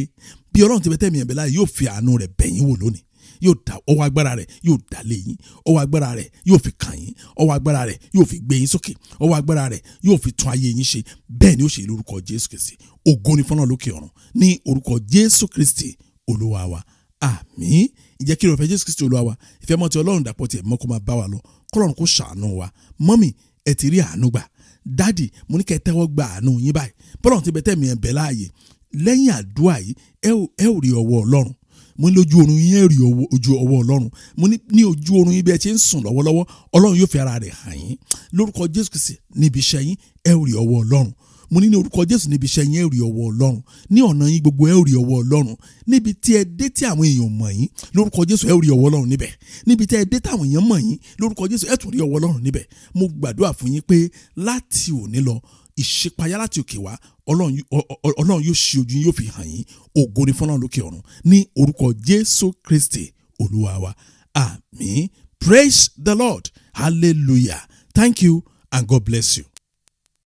bí Ọlọ́run ti bẹ tẹ̀mí ẹ̀ bẹ̀ láàyè yóò fi àánú rẹ̀ bẹ̀ yín wò lónìí yóò da ọwọ́ agbára rẹ̀ yóò dá lé yín ọwọ́ agbára rẹ̀ yóò fi kàn yín ọwọ́ agbára rẹ̀ yóò fi gbé yín sókè ọwọ́ agbára rẹ̀ yóò fi tún ayé yín ṣe bẹ́ẹ̀ ni ó ṣe lórúkọ Jésù Kristi ògo ni fọ́nà lókè ọ̀run ní orúkọ Jésù Kristi Olúwa wa àmín. Ìjẹ́ kí ìrọ̀fẹ́ Jésù Kristi Olúwa wa ìfẹ́ mọ́ ti Ọlọ́run dàpọ̀ tiẹ̀ mọ́ kó máa bá wa lọ kọ́lọ́run kó ṣàánú wa mọ́mì ẹ ti rí àánú gbà dádì mo ní kẹ́ ẹ tẹ́wọ́ gba àánú yín báyìí bọ́lá ti bẹ tẹ̀mí ẹ̀ bẹ̀ láàyè lẹ́yìn àdúrà yìí ẹ ò rí ọwọ́ Ọlọ́run mo ní lójú oorun yín ẹ rí ojú ọwọ́ Ọlọ́run mo ní ojú oorun yín bí ẹ ti ń sùn lọ́wọ́lọ́wọ́ Ọlọ́run yóò fi ara rẹ̀ hàn yín lórúkọ Jésù Kristi níbi iṣẹ́ yín ẹ ò rí ọwọ́ Ọlọ́run mo ní orúkọ Jésù níbi iṣẹ́ yín ẹ ò rí ọwọ́ Ọlọ́run ní ọ̀nà yín gbogbo ẹ ò rí ọwọ́ Ọlọ́run níbi tí ẹ dé tí àwọn èèyàn mọ̀ yín lórúkọ Jésù ẹ ò rí ọwọ́ Ọlọ́run níbẹ̀ níbi tí ẹ dé táwọn èèyàn mọ̀ yín lórúkọ Jésù ẹ tún rí ọwọ́ Ọlọ́run níbẹ̀ mo gbàdúrà fún yín pé láti òní lọ ìṣípayá láti òkè wá Ọlọ́run yóò ṣí ojú yín yóò fi hàn yín ògo ni fọ́nà lókè ọ̀run ní orúkọ Jésù Kristi Olúwa wa àmín. Praise the Lord, hallelujah. Thank you and God bless you.